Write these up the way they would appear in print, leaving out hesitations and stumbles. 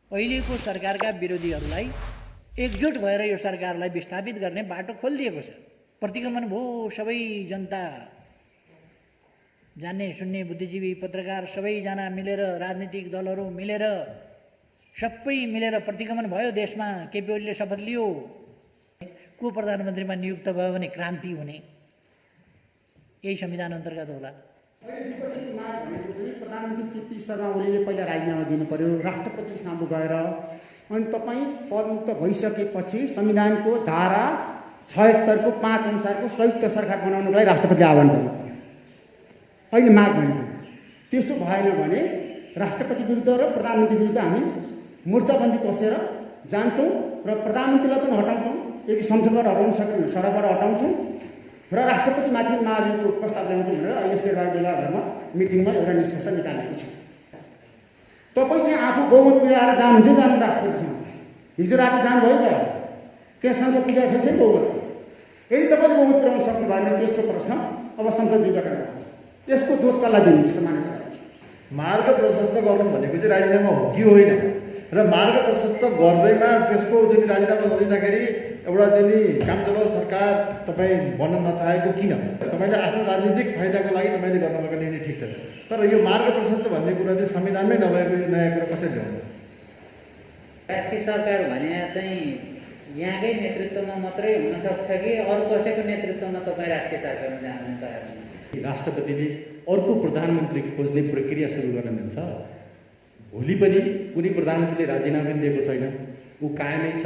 अहिलेको सरकारका विरोधीहरूलाई एकजुट भएर यो सरकारलाई विस्थापित गर्ने बाटो खोलिदिएको छ। प्रतिगमन भयो, सबै जनता, जान्ने सुन्ने बुद्धिजीवी पत्रकार सबैजना मिलेर, राजनीतिक दलहरू मिलेर, सबै मिलेर प्रतिगमन भयो देशमा। केपी ओलीले शपथ लियो, को प्रधानमन्त्रीमा नियुक्त भयो भने क्रान्ति हुने, यही संविधान अन्तर्गत होला। विपक्षी माग भनेको चाहिँ प्रधानमन्त्री केपी शर्मा ओलीले पहिला राजीनामा दिनु पर्यो, राष्ट्रपति सामु गएर, अनि तपाईँ पदमुक्त भइसकेपछि संविधानको धारा 76 को 5 अनुसारको संयुक्त सरकार बनाउनको लागि राष्ट्रपति आह्वान गर्नु पर्यो। अहिले माग भनेको त्यसो भएन भने राष्ट्रपति विरुद्ध र प्रधानमन्त्री विरुद्ध हामी मोर्चाबन्दी कसेर जान्छौँ र प्रधानमन्त्रीलाई पनि हटाउँछौँ। यदि संसदबाट हटाउन सक्यो भने सडकबाट हटाउँछौँ र राष्ट्रपतिमाथि महाभियोगको प्रस्ताव ल्याउँछौँ भनेर अहिले शेरबहादुर देउवाघरमा मिटिङमा एउटा निष्कर्ष निकालेको छ। तपाईँ चाहिँ आफू बहुमत पुर्याएर जानुहुन्छ, जानु राष्ट्रपतिसँग। हिजो राति जानुभयो भयो, त्यससँग पुगेको छैन बहुमत। यदि तपाईँले बहुमत पुर्याउन सक्नु भयो भने तेस्रो प्रश्न, अब संसद विघटन गर्नु, यसको दोष कसलाई दिनुहुन्छ? सामान्य कुरा छ। मार्ग प्रशस्त गर्नु भनेको चाहिँ राजीनामा हो कि होइन, र मार्ग प्रशस्त गर्दैमा त्यसको चाहिँ राजीनामा गरिँदाखेरि एउटा चाहिँ नि काम चलाउ सरकार तपाईँ बन्न नचाहेको किन? तपाईँले आफ्नो राजनीतिक फाइदाको लागि तपाईँले गर्न लगाउने निर्णय ठिक छ, तर यो मार्ग प्रशस्त भन्ने कुरा चाहिँ संविधानमै नभएको यो नयाँ कुरा कसरी ल्याउनु? राष्ट्रिय सरकार भने चाहिँ यहाँकै नेतृत्वमा मात्रै हुनसक्छ कि अरू कसैको नेतृत्वमा तपाईँ राष्ट्रिय सरकारमा जान तयार हुनुहुन्छ? राष्ट्रपतिले अर्को प्रधानमन्त्री खोज्ने प्रक्रिया सुरु गर्न मिल्छ। भोलि पनि कुनै प्रधानमन्त्रीले राजीनामा दिएको छैन, ऊ कायमै छ।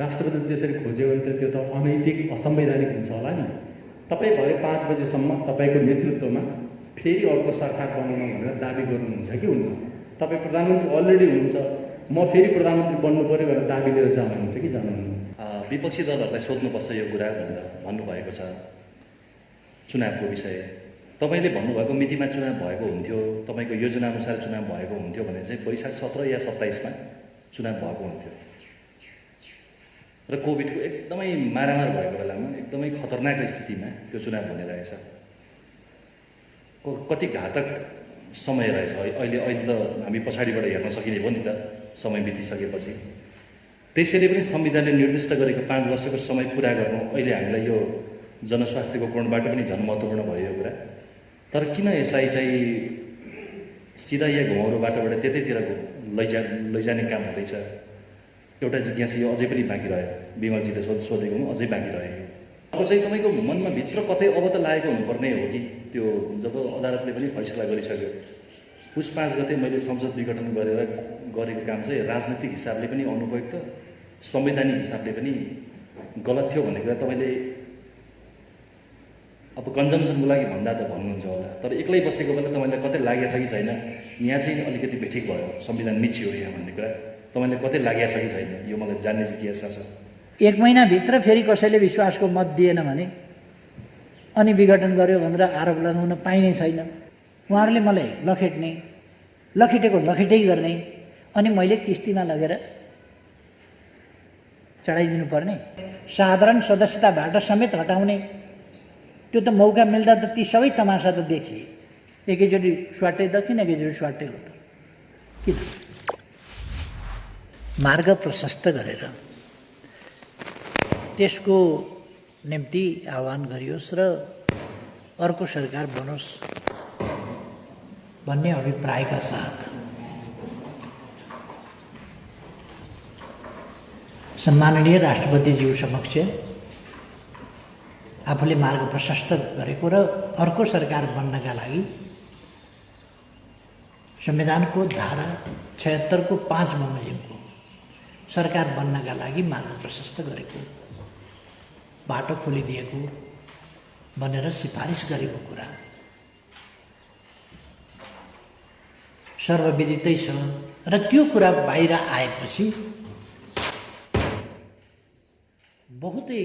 राष्ट्रपतिले त्यसरी खोज्यो भने त त्यो त अनैतिक, असंवैधानिक हुन्छ होला नि। तपाईँ भरे 5 बजेसम्म तपाईँको नेतृत्वमा फेरि अर्को सरकार बनाउन भनेर दाबी गर्नुहुन्छ कि हुन्न? तपाईँ प्रधानमन्त्री अलरेडी हुनुहुन्छ, म फेरि प्रधानमन्त्री बन्नु पऱ्यो भनेर दाबी लिएर जानुहुन्छ कि जानुहुन्न? विपक्षी दलहरूलाई सोध्नुपर्छ यो कुरा भनेर भन्नुभएको छ। चुनावको विषय तपाईँले भन्नुभएको मितिमा चुनाव भएको हुन्थ्यो, तपाईँको योजनाअनुसार चुनाव भएको हुन्थ्यो भने चाहिँ वैशाख 17 या 27मा चुनाव भएको हुन्थ्यो। र कोभिडको एकदमै मारामार भएको बेलामा, एकदमै खतरनाक स्थितिमा त्यो चुनाव हुने रहेछ। कति घातक समय रहेछ। अहिले त हामी पछाडिबाट हेर्न सकिने भयो नि त, समय बितिसकेपछि। त्यसैले पनि संविधानले निर्दिष्ट गरेको 5 वर्षको समय पुरा गर्नु अहिले हामीलाई यो जनस्वास्थ्यको कोणबाट पनि झन् महत्त्वपूर्ण भयो यो कुरा। तर किन यसलाई चाहिँ सिधा या घुमाउरो बाटोबाट त्यतैतिर लैजाने काम हुँदैछ? एउटा जिज्ञासा यो अझै पनि बाँकी रह्यो। विमलजीले सोधेको अझै बाँकी रह्यो। अब चाहिँ तपाईँको मनमा भित्र कतै अब त लागेको हुनुपर्ने हो कि त्यो जब अदालतले पनि फैसला गरिसक्यो पुस 5 गते मैले संसद विघटन गरेको काम चाहिँ राजनीतिक हिसाबले पनि अनुपयुक्त, संवैधानिक हिसाबले पनि गलत थियो भन्ने कुरा तपाईँले अब कन्जम्सनको लागि भन्दा त भन्नुहुन्छ होला, तर एक्लै बसेको बेला तपाईँलाई कतै लागेको छ कि छैन यहाँ चाहिँ अलिकति बेठिक भयो, संविधान मिचियो यहाँ भन्ने कुरा तपाईँलाई कतै लागेको छ कि छैन? यो मलाई जान्ने जिज्ञासा छ। 1 महिनाभित्र फेरि कसैले विश्वासको मत दिएन भने अनि विघटन गर्यो भनेर आरोप लगाउन पाइने छैन। उहाँहरूले मलाई लखेट्ने, लखेटेको लखेटै गर्ने, अनि मैले किस्तीमा लगेर चढाइदिनु पर्ने, साधारण सदस्यताबाट समेत हटाउने। त्यो त मौका मिल्दा त ती सबै तमासा त देखिए। एकैचोटि स्वाटै दक्षिण, एकैचोटि स्वाटै उत्तर। किन? मार्ग प्रशस्त गरेर त्यसको निम्ति आह्वान गरियोस् र अर्को सरकार बनोस् भन्ने अभिप्रायका साथ सम्माननीय राष्ट्रपतिज्यू समक्ष आफूले मार्ग प्रशस्त गरेको र अर्को सरकार बन्नका लागि संविधानको धारा 76 को 5 बमोजिमको सरकार बन्नका लागि मार्ग प्रशस्त गरेको, बाटो खोलिदिएको भनेर सिफारिस गरेको कुरा सर्वविदितै छ। र त्यो कुरा बाहिर आएपछि बहुतै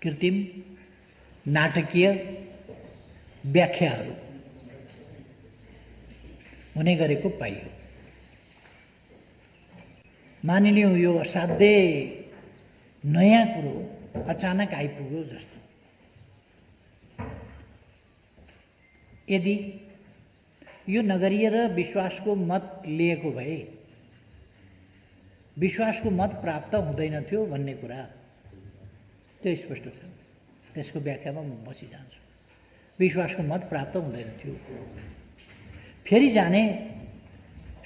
कृत्रिम नाटकीय व्याख्याहरू हुने गरेको पाइयो। मानिलिउँ यो असाध्यै नयाँ कुरो अचानक आइपुग्यो जस्तो। यदि यो नगरीय र विश्वासको मत लिएको भए विश्वासको मत प्राप्त हुँदैनथ्यो भन्ने कुरा त्यो स्पष्ट छ। त्यसको व्याख्यामा म बसिजान्छु। विश्वासको मत प्राप्त हुँदैनथ्यो। फेरि जाने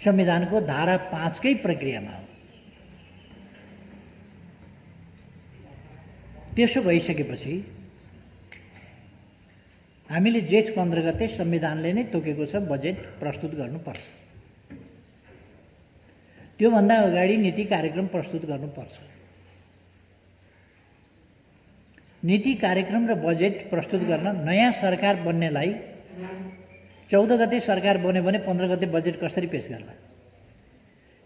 संविधानको धारा 5 कै प्रक्रियामा हो। त्यसो भइसकेपछि हामीले जेठ 15 गते संविधानले नै तोकेको छ बजेट प्रस्तुत गर्नुपर्छ। त्योभन्दा अगाडि नीति कार्यक्रम प्रस्तुत गर्नुपर्छ। नीति कार्यक्रम र बजेट प्रस्तुत गर्न नयाँ सरकार बन्नेलाई 14 गते सरकार बन्यो भने 15 गते बजेट कसरी पेश गर्ला?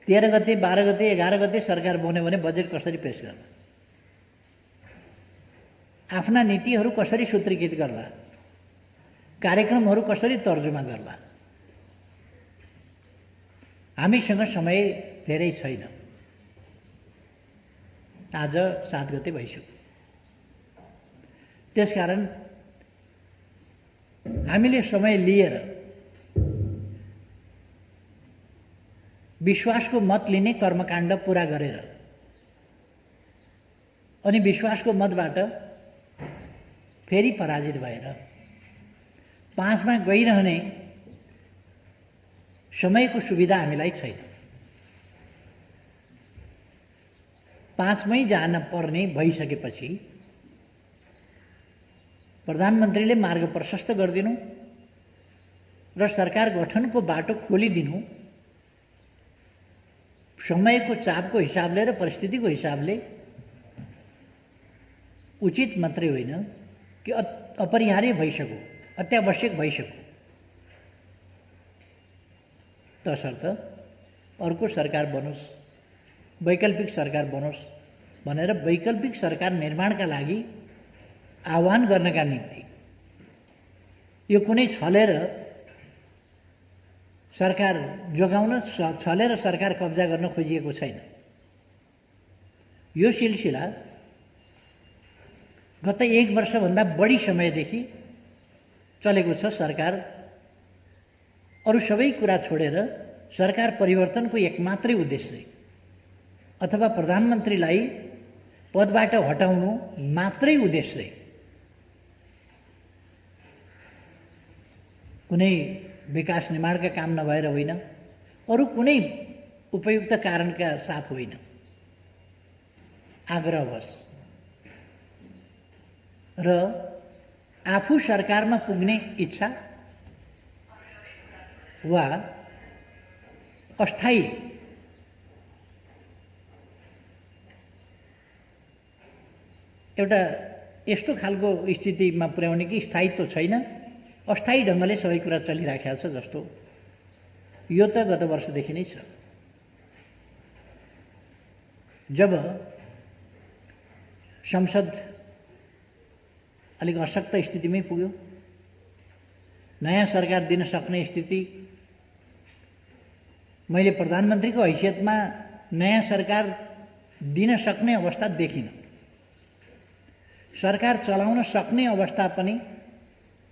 13 गते 12 गते 11 गते सरकार बन्यो भने बजेट कसरी पेश गर्ला? आफ्ना नीतिहरू कसरी सूत्रीकृत गर्ला? कार्यक्रमहरू कसरी तर्जुमा गर्ला? हामीसँग समय धेरै छैन। आज 7 गते भइसक्यो। त्यसकारण हामीले समय लिएर विश्वासको मत लिने कर्मकाण्ड पूरा गरेर अनि विश्वासको मतबाट फेरि पराजित भएर 5 मा गइरहने समयको सुविधा हामीलाई छैन। 5 मै जान पर्ने भइसकेपछि प्रधानमन्त्रीले मार्ग प्रशस्त गरिदिनु र सरकार गठनको बाटो खोलिदिनु समयको चापको हिसाबले र परिस्थितिको हिसाबले उचित मात्रै होइन कि अपरिहार्य भइसक्यो, अत्यावश्यक भइसक्यो। तसर्थ अर्को सरकार बनोस्, वैकल्पिक सरकार बनोस् भनेर वैकल्पिक सरकार निर्माणका लागि आह्वान गर्नका निम्ति यो कुनै छलेर सरकार जोगाउन छलेर सरकार कब्जा गर्न खोजिएको छैन। यो सिलसिला गत 1 वर्षभन्दा बढी समयदेखि चलेको छ। सरकार अरू सबै कुरा छोडेर सरकार परिवर्तनको एक मात्रै उद्देश्य अथवा प्रधानमन्त्रीलाई पदबाट हटाउनु मात्रै उद्देश्य, कुनै विकास निर्माणका काम नभएर होइन, अरू कुनै उपयुक्त कारणका साथ होइन, आग्रहवश र आफू सरकारमा पुग्ने इच्छा वा अस्थायी एउटा यस्तो खालको स्थितिमा पुर्याउने कि स्थायित्व छैन, अस्थायी ढङ्गले सबै कुरा चलिराखेको छ जस्तो यो त गत वर्षदेखि नै छ। जब संसद अलिक अशक्त स्थितिमै पुग्यो, नयाँ सरकार दिन सक्ने स्थिति, मैले प्रधानमन्त्रीको हैसियतमा नयाँ सरकार दिन सक्ने अवस्था देखिन। सरकार चलाउन सक्ने अवस्था पनि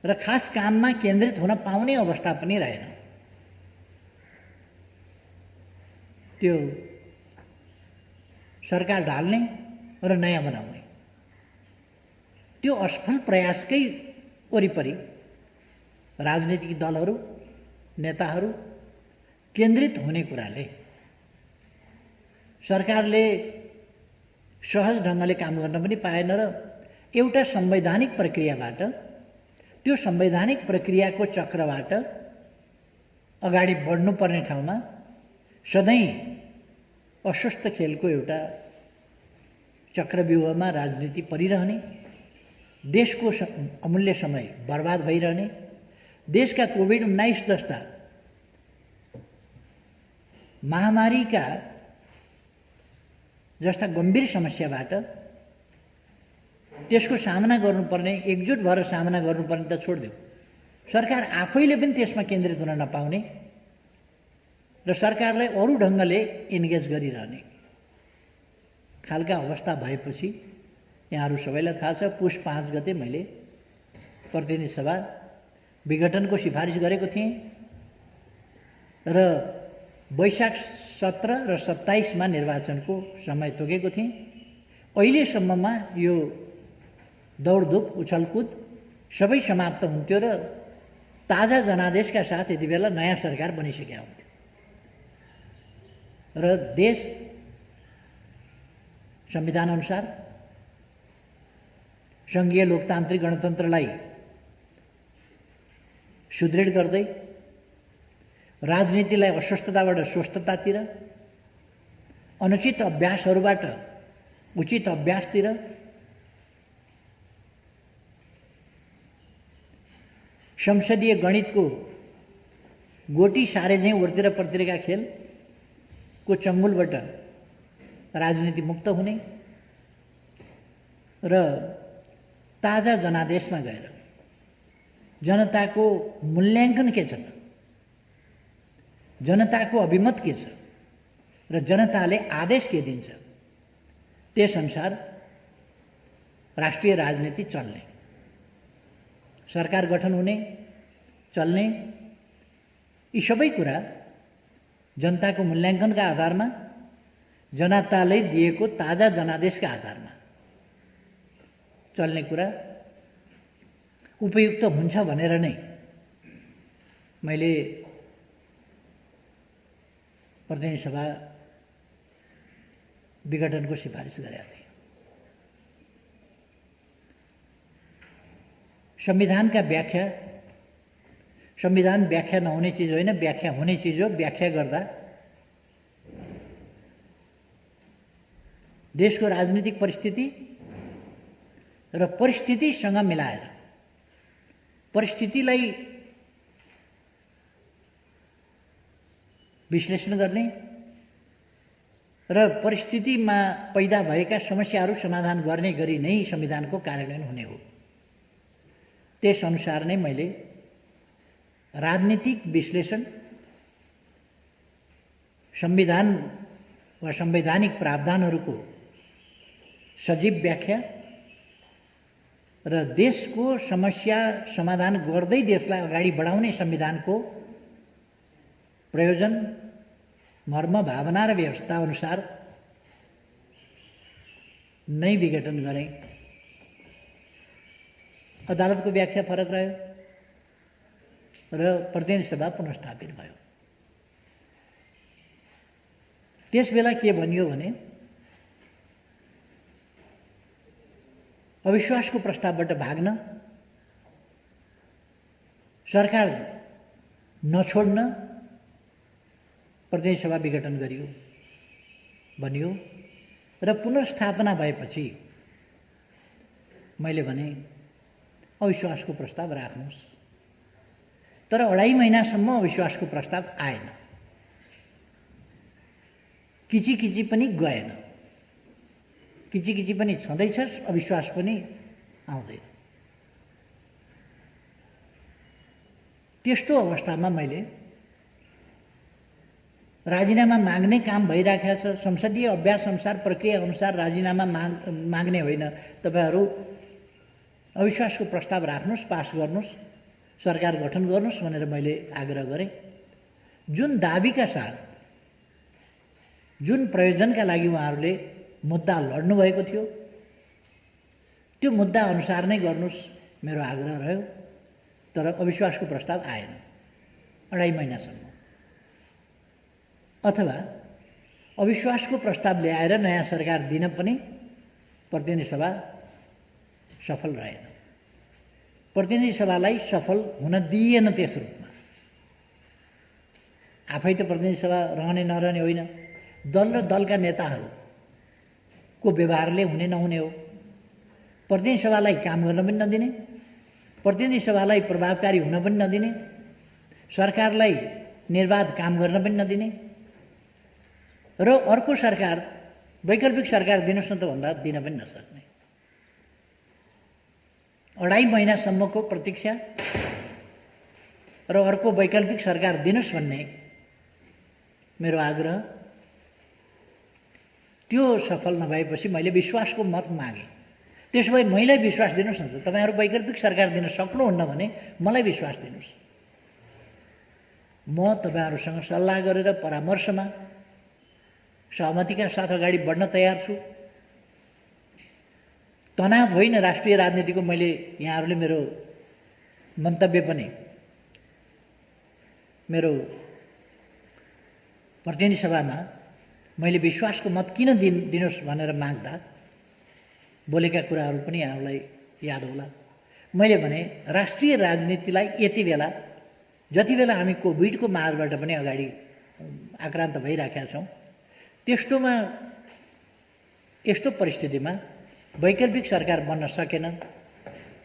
र खास काममा केन्द्रित हुन पाउने अवस्था पनि रहेन। त्यो सरकार ढाल्ने र नयाँ बनाउने त्यो असफल प्रयासकै वरिपरि राजनीतिक दलहरू, नेताहरू केन्द्रित हुने कुराले सरकारले सहज ढङ्गले काम गर्न पनि पाएन र एउटा संवैधानिक प्रक्रियाबाट, त्यो संवैधानिक प्रक्रियाको चक्रबाट अगाडि बढ्नुपर्ने ठाउँमा सधैँ अस्वस्थ खेलको एउटा चक्रव्यूहमा राजनीति परिरहने, देशको अमूल्य समय बर्बाद भइरहने, देशका कोभिड-19 जस्ता महामारीका जस्ता गम्भीर समस्याबाट त्यसको सामना गर्नुपर्ने, एकजुट भएर सामना गर्नुपर्ने त छोडिदेऊ, सरकार आफैले पनि त्यसमा केन्द्रित हुन नपाउने र सरकारलाई अरू ढङ्गले इन्गेज गरिरहने खालका अवस्था भएपछि यहाँहरू सबैलाई थाहा छ, पुष 5 गते मैले प्रतिनिधि सभा विघटनको सिफारिस गरेको थिएँ र वैशाख 17 र 27मा निर्वाचनको समय तोकेको थिएँ। अहिलेसम्ममा यो दौडधुप उछलकुद सबै समाप्त हुन्थ्यो र ताजा जनादेशका साथ यति बेला नयाँ सरकार बनिसकेका हुन्थ्यो र देश संविधानअनुसार सङ्घीय लोकतान्त्रिक गणतन्त्रलाई सुदृढ गर्दै राजनीतिलाई अस्वस्थताबाट स्वस्थतातिर, अनुचित अभ्यासहरूबाट उचित अभ्यासतिर, संसदीय गणितको गोटी सारे झैँ उर्तिर पर्तिरका खेलको चङ्गुलबाट राजनीति मुक्त हुने र ताजा जनादेशमा गएर जनताको मूल्याङ्कन के छ, जनताको अभिमत के छ र जनताले आदेश के दिन्छ त्यसअनुसार राष्ट्रिय राजनीति चल्ने, सरकार गठन हुने, चल्ने, यी सबै कुरा जनताको मूल्याङ्कनका आधारमा, जनताले दिएको ताजा जनादेशका आधारमा चल्ने कुरा उपयुक्त हुन्छ भनेर नै मैले प्रतिनिधि सभा विघटनको सिफारिस गरेका थिएँ। संविधानका व्याख्या, संविधान व्याख्या नहुने चिज होइन, व्याख्या हुने चिज हो। व्याख्या गर्दा देशको राजनीतिक परिस्थिति र परिस्थितिसँग मिलाएर परिस्थितिलाई विश्लेषण गर्ने र परिस्थितिमा पैदा भएका समस्याहरू समाधान गर्ने गरी नै संविधानको कार्यान्वयन हुने हो। त्यसअनुसार नै मैले राजनीतिक विश्लेषण, संविधान वा संवैधानिक प्रावधानहरूको सजीव व्याख्या र देशको समस्या समाधान गर्दै देशलाई अगाडि बढाउने संविधानको प्रयोजन, मर्म, भावना र व्यवस्था अनुसार नै विघटन गरेँ। अदालतको व्याख्या फरक रह्यो र प्रतिनिधि सभा पुनर्स्थापित भयो। त्यसबेला के भनियो भने अविश्वासको प्रस्तावबाट भाग्न, सरकार नछोड्न प्रतिनिधि सभा विघटन गरियो भनियो र पुनर्स्थापना भएपछि मैले भने अविश्वासको प्रस्ताव राख्नुहोस्। तर 2.5 महिनासम्म अविश्वासको प्रस्ताव आएन, किची पनि गएन, किची पनि छँदैछ, अविश्वास पनि आउँदैन। त्यस्तो अवस्थामा मैले राजीनामा माग्ने काम भइराखेको छ। संसदीय अभ्यास अनुसार, प्रक्रिया अनुसार राजीनामा माग्ने होइन, तपाईहरू अविश्वासको प्रस्ताव राख्नुहोस्, पास गर्नुहोस्, सरकार गठन गर्नुहोस् भनेर मैले आग्रह गरेँ। जुन दाबीका साथ, जुन प्रयोजनका लागि उहाँहरूले मुद्दा लड्नु भएको थियो, त्यो मुद्दा अनुसार नै गर्नुहोस् मेरो आग्रह रह्यो। तर अविश्वासको प्रस्ताव आएन 2.5 महिनासम्म। अथवा अविश्वासको प्रस्ताव ल्याएर नयाँ सरकार दिन पनि प्रतिनिधि सभा सफल रहेन। प्रतिनिधि सभालाई सफल हुन दिइएन त्यस रूपमा। आफै त प्रतिनिधि सभा रहने नरहने होइन, दल र दलका नेताहरूको व्यवहारले हुने नहुने हो। प्रतिनिधि सभालाई काम गर्न पनि नदिने, प्रतिनिधि सभालाई प्रभावकारी हुन पनि नदिने, सरकारलाई निर्वाध काम गर्न पनि नदिने र अर्को सरकार, वैकल्पिक सरकार दिनुहोस् न त भन्दा दिन पनि नसक्ने। 2.5 महिनासम्मको प्रतीक्षा र अर्को वैकल्पिक सरकार दिनुहोस् भन्ने मेरो आग्रह, त्यो सफल नभएपछि मैले विश्वासको मत मागेँ। त्यसो भए मैलाई विश्वास दिनुहोस् न त। तपाईँहरू वैकल्पिक सरकार दिन सक्नुहुन्न भने मलाई विश्वास दिनुहोस्। म तपाईँहरूसँग सल्लाह गरेर परामर्शमा सहमतिका साथ अगाडि बढ्न तयार छु। तनाव होइन राष्ट्रिय राजनीतिको। मैले यहाँहरूले मेरो मन्तव्य पनि मेरो प्रतिनिधि सभामा मैले विश्वासको मत किन दिनुहोस् भनेर माग्दा बोलेका कुराहरू पनि यहाँहरूलाई याद होला। मैले भने राष्ट्रिय राजनीतिलाई यति बेला जति बेला हामी कोभिडको मारबाट पनि अगाडि आक्रान्त भइराखेका छौँ, त्यस्तोमा यस्तो परिस्थितिमा वैकल्पिक सरकार बन्न सकेन,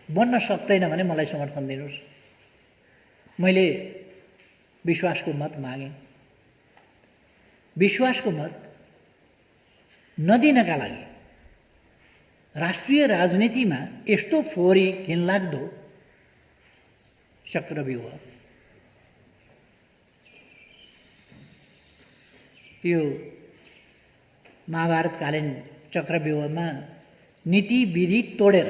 बन्न सक्दैन भने मलाई समर्थन दिनुहोस्। मैले विश्वासको मत मागेँ। विश्वासको मत नदिनका लागि राष्ट्रिय राजनीतिमा यस्तो फोहोरी घिनलाग्दो चक्रव्यूह, यो महाभारतकालीन चक्रव्यूहमा नीति विधि तोडेर,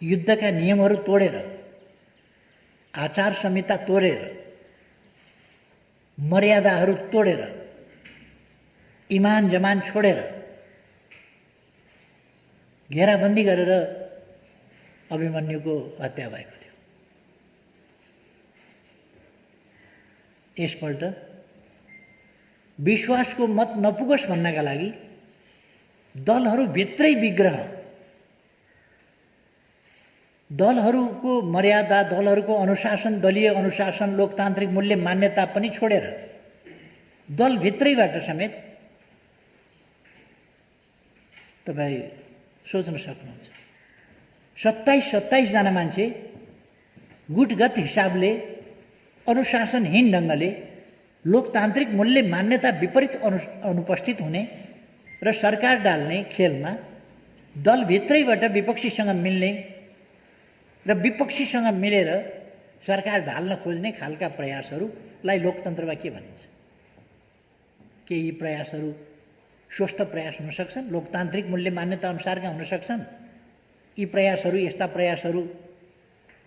युद्धका नियमहरू तोडेर, आचार संहिता तोडेर, मर्यादाहरू तोडेर, इमान जमान छोडेर घेराबन्दी गरेर अभिमन्युको हत्या भएको थियो। यसपल्ट विश्वासको मत नपुगोस् भन्नका लागि दलहरूभित्रै विग्रह, दलहरूको मर्यादा, दलहरूको अनुशासन, दलीय अनुशासन, लोकतान्त्रिक मूल्य मान्यता पनि छोडेर दलभित्रैबाट समेत तपाईँ सोच्न सक्नुहुन्छ 27 जना मान्छे गुटगत हिसाबले अनुशासनहीन ढङ्गले लोकतान्त्रिक मूल्य मान्यता विपरीत अनुपस्थित हुने र सरकार डाल्ने खेलमा दलभित्रैबाट विपक्षीसँग मिल्ने र विपक्षीसँग मिलेर सरकार ढाल्न खोज्ने खालका प्रयासहरूलाई लोकतन्त्रमा के भनिन्छ? के यी प्रयासहरू स्वस्थ प्रयास हुन सक्छन्? लोकतान्त्रिक मूल्य मान्यता अनुसारका हुन सक्छन्? यी प्रयासहरू, यस्ता प्रयासहरू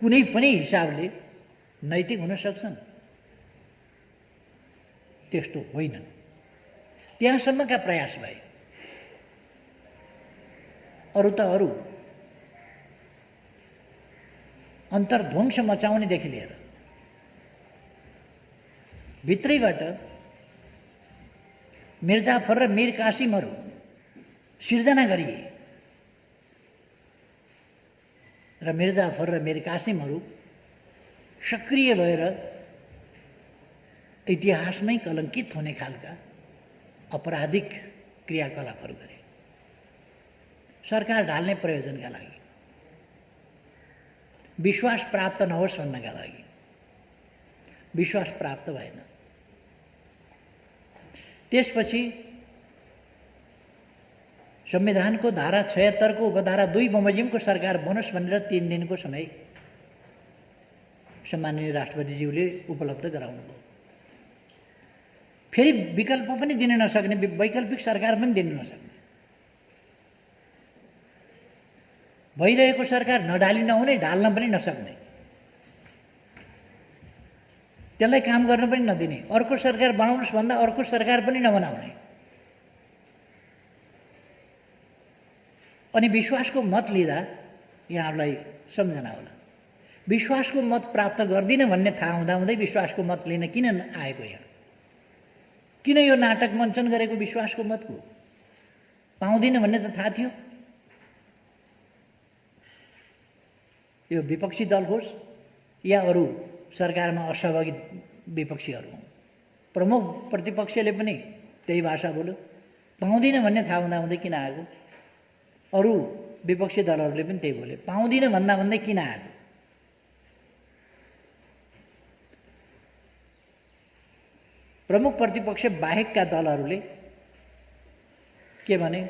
कुनै पनि हिसाबले नैतिक हुन सक्छन्? त्यस्तो होइन। त्यहाँसम्मका प्रयास भए। अरू त अरू अन्तर्ध्वंस मचाउनेदेखि लिएर भित्रैबाट मिर्जाफर र मीर कासिमहरू सिर्जना गरिए र मिर्जाफर र मीर कासिमहरू सक्रिय भएर इतिहासमै कलङ्कित हुने खालका अपराधिक क्रियाकलापहरू गरे सरकार ढाल्ने प्रयोजनका लागि, विश्वास प्राप्त नहोस् भन्नका लागि। विश्वास प्राप्त भएन। त्यसपछि संविधानको धारा 76 को उपधारा 2 बमोजिमको सरकार बनोस् भनेर 3 दिनको समय सम्माननीय राष्ट्रपतिज्यूले उपलब्ध गराउनुभयो। फेरि विकल्प पनि दिन नसक्ने, वैकल्पिक सरकार पनि दिन नसक्ने, भइरहेको सरकार नढाली नहुने, ढाल्न पनि नसक्ने, त्यसलाई काम गर्न पनि नदिने, अर्को सरकार बनाउनुहोस् भन्दा अर्को सरकार पनि नबनाउने, अनि विश्वासको मत लिँदा यहाँहरूलाई सम्झना होला, विश्वासको मत प्राप्त गर्दिन भन्ने थाहा हुँदाहुँदै विश्वासको मत लिन किन आएको? यहाँ किन यो नाटक मञ्चन गरेको? विश्वासको मतको पाउँदिन भन्ने त थाहा थियो। यो विपक्षी दल होस् या अरू सरकारमा असहभागी विपक्षीहरू, प्रमुख प्रतिपक्षले पनि त्यही भाषा बोल्यो। पाउँदिन भन्ने थाहा हुँदाहुँदै किन आएको? अरू विपक्षी दलहरूले पनि त्यही बोले, पाउँदिन भन्दा भन्दै किन आएको? प्रमुख प्रतिपक्ष बाहेकका दलहरूले के भने,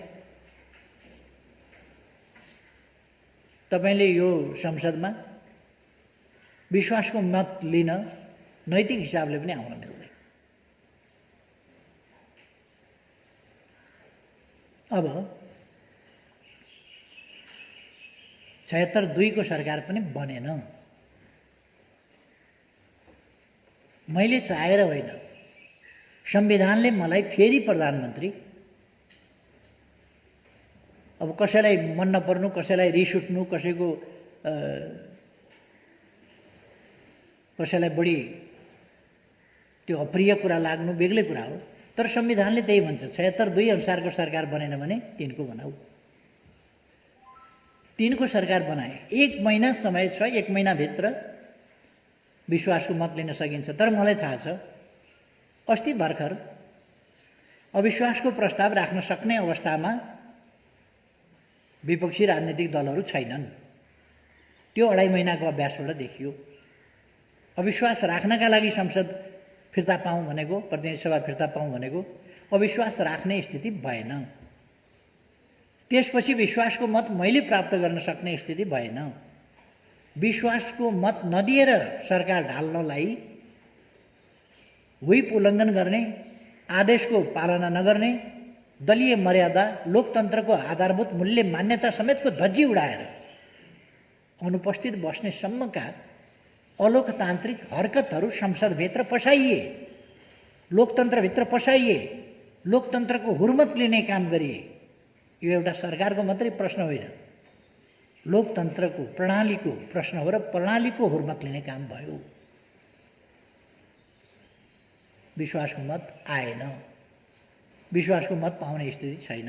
तपाईले यो संसदमा विश्वासको मत लिन नैतिक हिसाबले पनि आउन मिल्दैन। अब 76-2 को सरकार पनि बनेन। मैले चाहेर होइन, संविधानले मलाई फेरि प्रधानमन्त्री, अब कसैलाई मन नपर्नु, कसैलाई रिस उठ्नु, कसैलाई बढी त्यो अप्रिय कुरा लाग्नु बेग्लै कुरा हो, तर संविधानले त्यही भन्छ, 76-2 अनुसारको सरकार बनेन भने 3 को बनाऊ। 3 को सरकार बनाए। 1 महिना समय छ, 1 महिनाभित्र विश्वासको मत लिन सकिन्छ। तर मलाई थाहा छ अस्ति भर्खर अविश्वासको प्रस्ताव राख्न सक्ने अवस्थामा विपक्षी राजनीतिक दलहरू छैनन्। त्यो 2.5 महिनाको अभ्यासबाट देखियो। अविश्वास राख्नका लागि संसद फिर्ता पाऊँ भनेको, प्रतिनिधि सभा फिर्ता पाऊँ भनेको अविश्वास राख्ने स्थिति भएन। त्यसपछि विश्वासको मत मैले प्राप्त गर्न सक्ने स्थिति भएन। विश्वासको मत नदिएर सरकार ढाल्नलाई व्हिप उल्लङ्घन गर्ने, आदेशको पालना नगर्ने, दलीय मर्यादा, लोकतन्त्रको आधारभूत मूल्य मान्यता समेतको धज्जी उडाएर अनुपस्थित बस्ने सम्मका अलोकतान्त्रिक हरकतहरू संसदभित्र पसाइए, लोकतन्त्रभित्र पसाइए, लोकतन्त्रको हुर्मत लिने काम गरिए। यो एउटा सरकारको मात्रै प्रश्न होइन, लोकतन्त्रको प्रणालीको प्रश्न हो र प्रणालीको हुर्मत लिने काम भयो। विश्वासको मत आएन, विश्वासको मत पाउने स्थिति छैन।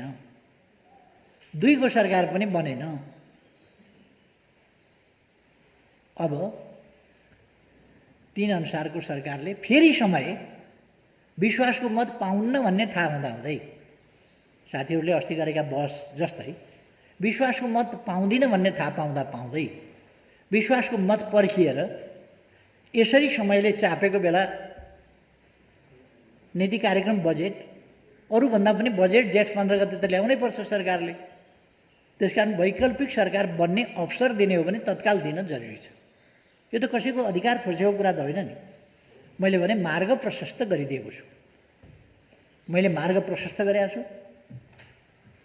2 को सरकार पनि बनेन। अब 3 अनुसारको सरकारले फेरि समय विश्वासको मत पाउन्न भन्ने थाहा हुँदाहुँदै, साथीहरूले अस्ति गरेका बहस जस्तै विश्वासको मत पाउँदिन भन्ने थाहा पाउँदै विश्वासको मत पर्खिएर यसरी समयले चापेको बेला नीति कार्यक्रम बजेट, अरूभन्दा पनि बजेट जेठ 15 गते त ल्याउनै पर्छ सरकारले। त्यसकारण वैकल्पिक सरकार बन्ने अवसर दिने हो भने तत्काल दिन जरुरी छ। यो त कसैको अधिकार खोजेको कुरा त होइन नि। मैले भने मार्ग प्रशस्त गरिदिएको छु, मैले मार्ग प्रशस्त गरेको छु।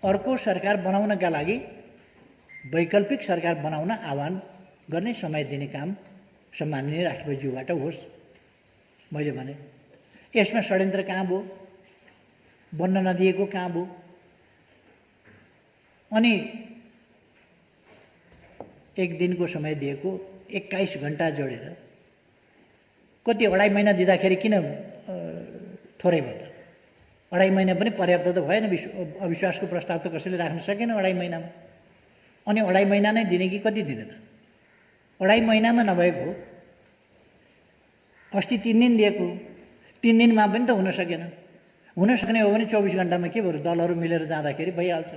अर्को सरकार बनाउनका लागि वैकल्पिक सरकार बनाउन आह्वान गर्ने, समय दिने काम सम्माननीय राष्ट्रपतिज्यूबाट होस्। मैले भने यसमा षड्यन्त्र कहाँ भयो, बन्न नदिएको कहाँ भयो? अनि 1 दिनको समय दिएको 21 घण्टा जोडेर कति 2.5 महिना दिँदाखेरि किन थोरै भयो त? 2.5 महिना पनि पर्याप्त त भएन। अविश्वासको प्रस्ताव त कसैले राख्न सकेन 2.5 महिनामा। अनि 2.5 महिना नै दिने कि कति दिने त? 2.5 महिनामा नभएको अस्ति 3 दिन दिएको, 3 दिनमा पनि त हुन सकेन। हुन सक्ने हो भने 24 घण्टामा के भयो? दलहरू मिलेर जाँदाखेरि भइहाल्छ।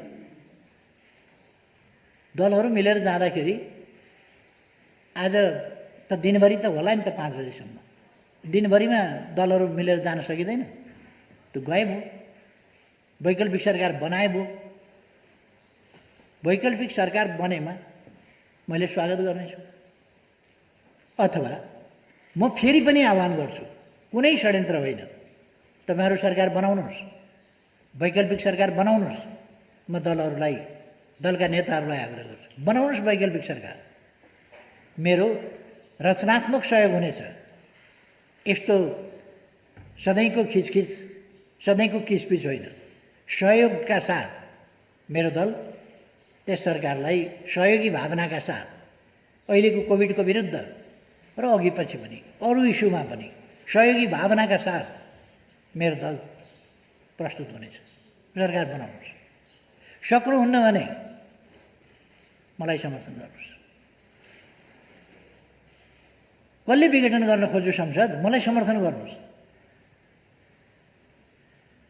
दलहरू मिलेर जाँदाखेरि आज त दिनभरि त होला नि त, 5 बजेसम्म। दिनभरिमा दलहरू मिलेर जान सकिँदैन? त्यो गए भयो। वैकल्पिक सरकार बनाए भयो। वैकल्पिक सरकार बनेमा मैले स्वागत गर्नेछु। अथवा म फेरि पनि आह्वान गर्छु, कुनै षड्यन्त्र होइन, तपाईहरु सरकार बनाउनुहोस्, वैकल्पिक सरकार बनाउनुहोस्। म दलहरूलाई, दलका नेताहरूलाई आग्रह गर्छु, बनाउनुहोस् वैकल्पिक सरकार। मेरो रचनात्मक सहयोग हुनेछ। यस्तो सधैँको खिचखिच, सधैँको किचपिच होइन। सहयोगका साथ मेरो दल त्यस सरकारलाई सहयोगी भावनाका साथ अहिलेको कोभिडको विरुद्ध र अघि पछि पनि अरू इस्युमा पनि सहयोगी भावनाका साथ मेरो दल प्रस्तुत हुनेछ। सरकार बनाउनुहोस्। सक्नुहुन्न भने मलाई समर्थन गर्नुहोस्। कसले विघटन गर्न खोज्यो संसद, मलाई समर्थन गर्नुहोस्।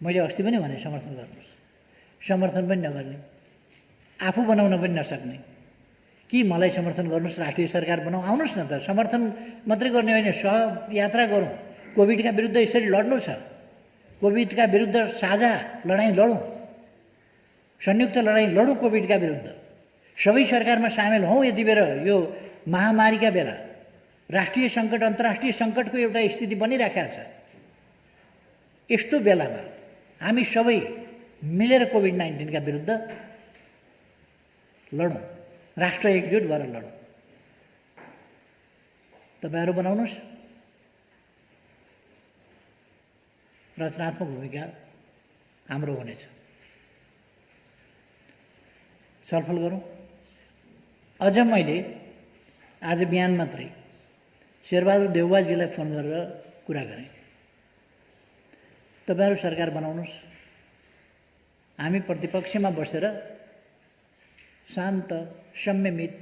मैले अस्ति पनि भने समर्थन गर्नुहोस्। समर्थन पनि नगर्ने, आफू बनाउन पनि नसक्ने कि मलाई समर्थन गर्नुहोस्, राष्ट्रिय सरकार बनाऊ, आउनुहोस् न त। समर्थन मात्रै गर्ने होइन, सहयात्रा गरौँ। कोभिडका विरुद्ध यसरी लड्नु छ, कोभिडका विरुद्ध साझा लडाईँ लडौँ, संयुक्त लडाईँ लडौँ कोभिडका विरुद्ध। सबै सरकारमा सामेल हौँ। यति बेर यो महामारीका बेला राष्ट्रिय सङ्कट, अन्तर्राष्ट्रिय सङ्कटको एउटा स्थिति बनिराखेको छ। यस्तो बेलामा हामी सबै मिलेर कोभिड-19 का विरुद्ध लडौँ। राष्ट्र एकजुट भएर लडौँ। तपाईँहरू बनाउनुहोस्, रचनात्मक भूमिका हाम्रो हुनेछ। छलफल गरौँ। अझ मैले आज बिहान मात्रै शेरबहादुर देउवाजीलाई फोन गरेर कुरा गरेँ, तपाईँहरू सरकार बनाउनुहोस्, हामी प्रतिपक्षमा बसेर शान्त, संयमित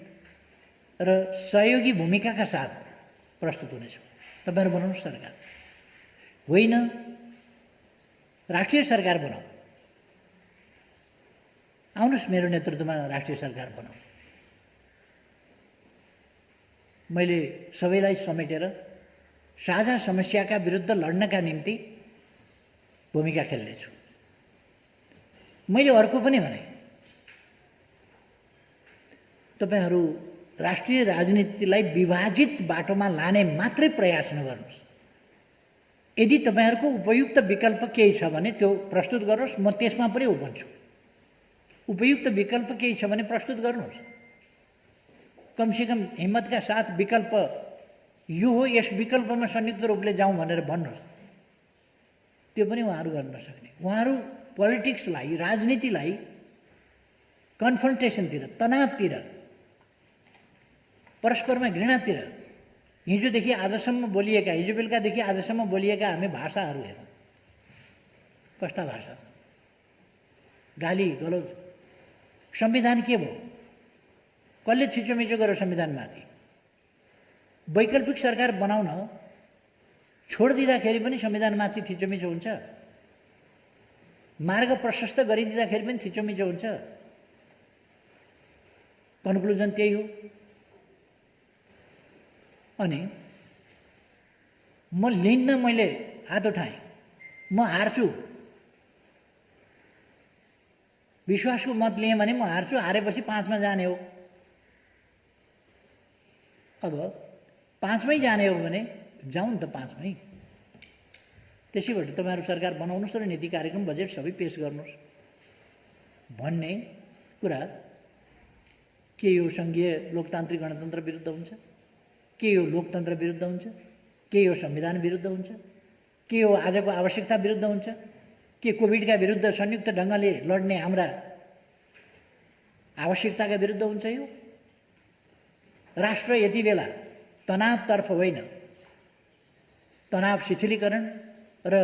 र सहयोगी भूमिकाका साथ प्रस्तुत हुनेछौँ। तपाईँहरू बनाउनुहोस् सरकार, होइन राष्ट्रिय सरकार बनाऊ, आउनुहोस् मेरो नेतृत्वमा राष्ट्रिय सरकार बनाऊ। मैले सबैलाई समेटेर साझा समस्याका विरुद्ध लड्नका निम्ति भूमिका खेल्नेछु। मैले अर्को पनि भने, तपाईहरू राष्ट्रिय राजनीतिलाई विभाजित बाटोमा लाने मात्रै प्रयास नगर्नुहोस्। यदि तपाईहरूको उपयुक्त विकल्प केही छ भने त्यो प्रस्तुत गर्नुहोस्, म त्यसमा पनि भन्छु। उपयुक्त विकल्प केही छ भने प्रस्तुत गर्नुहोस्। कमसेकम हिम्मतका साथ विकल्प यो हो, यस विकल्पमा संयुक्त रूपले जाउँ भनेर भन्नुहोस्। त्यो पनि उहाँहरू गर्न नसक्ने। उहाँहरू पोलिटिक्सलाई, राजनीतिलाई कन्फ्रन्टेसनतिर, तनावतिर, परस्परमा घृणातिर, हिजोदेखि आजसम्म बोलिएका, हिजो बेलुकादेखि आजसम्म बोलिएका हामी भाषाहरू हेरौँ, कस्ता भाषा, गाली गलौज। संविधान के भयो? कसले थिचोमिचो गर्यो संविधानमाथि? वैकल्पिक सरकार बनाउन छोडिदिँदाखेरि पनि संविधानमाथि थिचोमिचो हुन्छ, मार्ग प्रशस्त गरिदिँदाखेरि पनि थिचोमिचो हुन्छ। कन्क्लुजन त्यही हो। अनि म लिन्न, मैले हात उठाएँ, म हार्छु। विश्वासको मत लिएँ भने म हार्छु, हारेपछि 5 मा जाने हो। अब 5 मै जाने हो भने जाउँ नि त 5 मै। त्यसैबाट तपाईँहरू सरकार बनाउनुहोस् र नीति कार्यक्रम बजेट सबै पेश गर्नुहोस् भन्ने कुरा के यो सङ्घीय लोकतान्त्रिक गणतन्त्र विरुद्ध हुन्छ? के यो लोकतन्त्र विरुद्ध हुन्छ? के यो संविधान विरुद्ध हुन्छ? के यो आजको आवश्यकता विरुद्ध हुन्छ? के कोभिडका विरुद्ध संयुक्त ढङ्गले लड्ने हाम्रा आवश्यकताका विरुद्ध हुन्छ? यो राष्ट्र यति बेला तनावतर्फ होइन, तनाव शिथिलीकरण र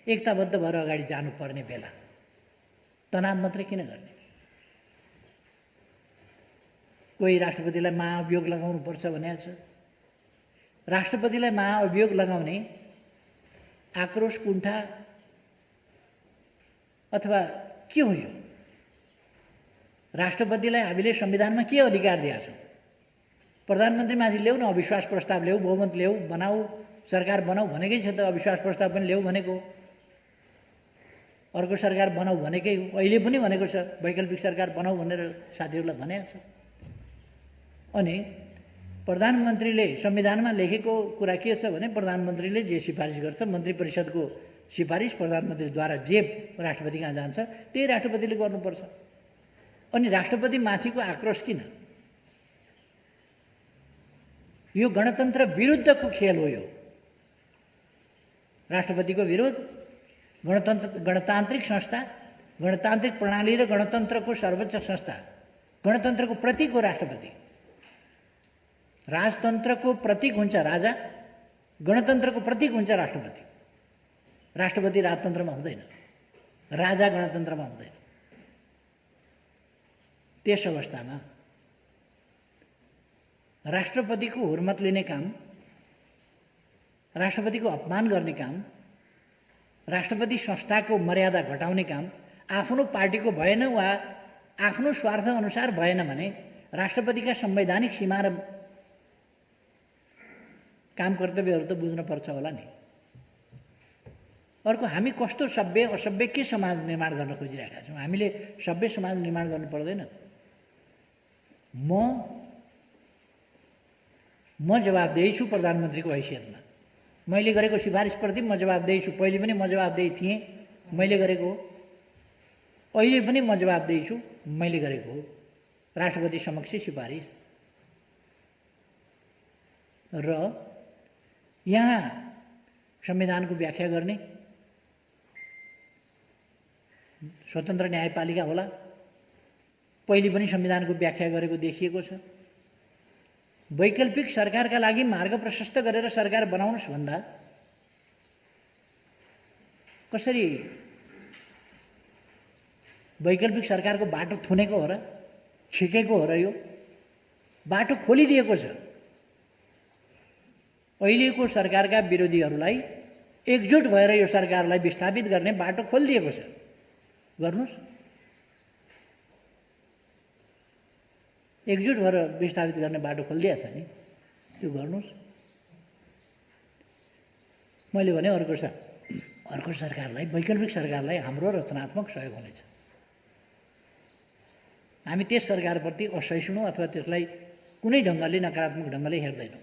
एकताबद्ध भएर अगाडि जानुपर्ने बेला। तनाव मात्रै किन गर्ने? कोही राष्ट्रपतिलाई महाअभियोग लगाउनुपर्छ भनेको छ। राष्ट्रपतिलाई महाअभियोग लगाउने आक्रोश, कुण्ठा अथवा के हो यो? राष्ट्रपतिलाई हामीले संविधानमा के अधिकार दिएका छौँ? प्रधानमन्त्रीमाथि ल्याऊ न, अविश्वास प्रस्ताव ल्याऊ, बहुमत ल्याऊ, बनाऊ, सरकार बनाऊ भनेकै छ त। अविश्वास प्रस्ताव पनि ल्याऊ भनेको, अर्को सरकार बनाऊ भनेकै हो। अहिले पनि भनेको छ वैकल्पिक सरकार बनाऊ भनेर साथीहरूलाई भनेको छ। अनि प्रधानमन्त्रीले संविधानमा लेखेको कुरा के छ भने प्रधानमन्त्रीले जे सिफारिस गर्छ, मन्त्री परिषदको सिफारिस प्रधानमन्त्रीद्वारा जे राष्ट्रपति कहाँ जान्छ त्यही राष्ट्रपतिले गर्नुपर्छ। अनि राष्ट्रपति माथिको आक्रोश किन? यो गणतन्त्र विरुद्धको खेल हो। यो राष्ट्रपतिको विरोध, गणतान्त्रिक संस्था, गणतान्त्रिक प्रणाली र गणतन्त्रको सर्वोच्च संस्था, गणतन्त्रको प्रतीक हो राष्ट्रपति। राजतन्त्रको प्रतीक हुन्छ राजा, गणतन्त्रको प्रतीक हुन्छ राष्ट्रपति। राष्ट्रपति राजतन्त्रमा हुँदैन, राजा गणतन्त्रमा हुँदैन। त्यस अवस्थामा राष्ट्रपतिको हुर्मत लिने काम, राष्ट्रपतिको अपमान गर्ने काम, राष्ट्रपति संस्थाको मर्यादा घटाउने काम आफ्नो पार्टीको भएन वा आफ्नो स्वार्थ अनुसार भएन भने राष्ट्रपतिका संवैधानिक सीमा र काम कर्तव्यहरू त बुझ्न पर्छ होला नि। अर्को, हामी कस्तो सभ्य असभ्य के समाज निर्माण गर्न खोजिरहेका छौँ? हामीले सभ्य समाज निर्माण गर्नु पर्दैन। म जवाबदेही छु प्रधानमन्त्रीको हैसियतमा। मैले गरेको सिफारिसप्रति म जवाबदेही छु। पहिले पनि म जवाबदेही थिएँ, मैले गरेको हो। अहिले पनि म जवाबदेही छु, मैले गरेको हो। राष्ट्रपति समक्ष सिफारिस र यहाँ संविधानको व्याख्या गर्ने स्वतन्त्र न्यायपालिका होला। पहिले पनि संविधानको व्याख्या गरेको देखिएको छ। वैकल्पिक सरकारका लागि मार्ग प्रशस्त गरेर सरकार बनाउनुस् भन्दा कसरी वैकल्पिक सरकारको बाटो थुनेको हो र, छिकेको हो र? यो बाटो खोलिदिएको छ। अहिलेको सरकारका विरोधीहरूलाई एकजुट भएर यो सरकारलाई विस्थापित गर्ने बाटो खोलिदिएको छ। गर्नुस्, एकजुट भएर विस्थापित गर्ने बाटो खोलिदिएको छ नि, त्यो गर्नुस्। मैले भने अर्को सरकारलाई, वैकल्पिक सरकारलाई हाम्रो रचनात्मक सहयोग हुनेछ। हामी त्यस सरकारप्रति असहिष्णु अथवा त्यसलाई कुनै ढङ्गले नकारात्मक ढङ्गले हेर्दैनौँ।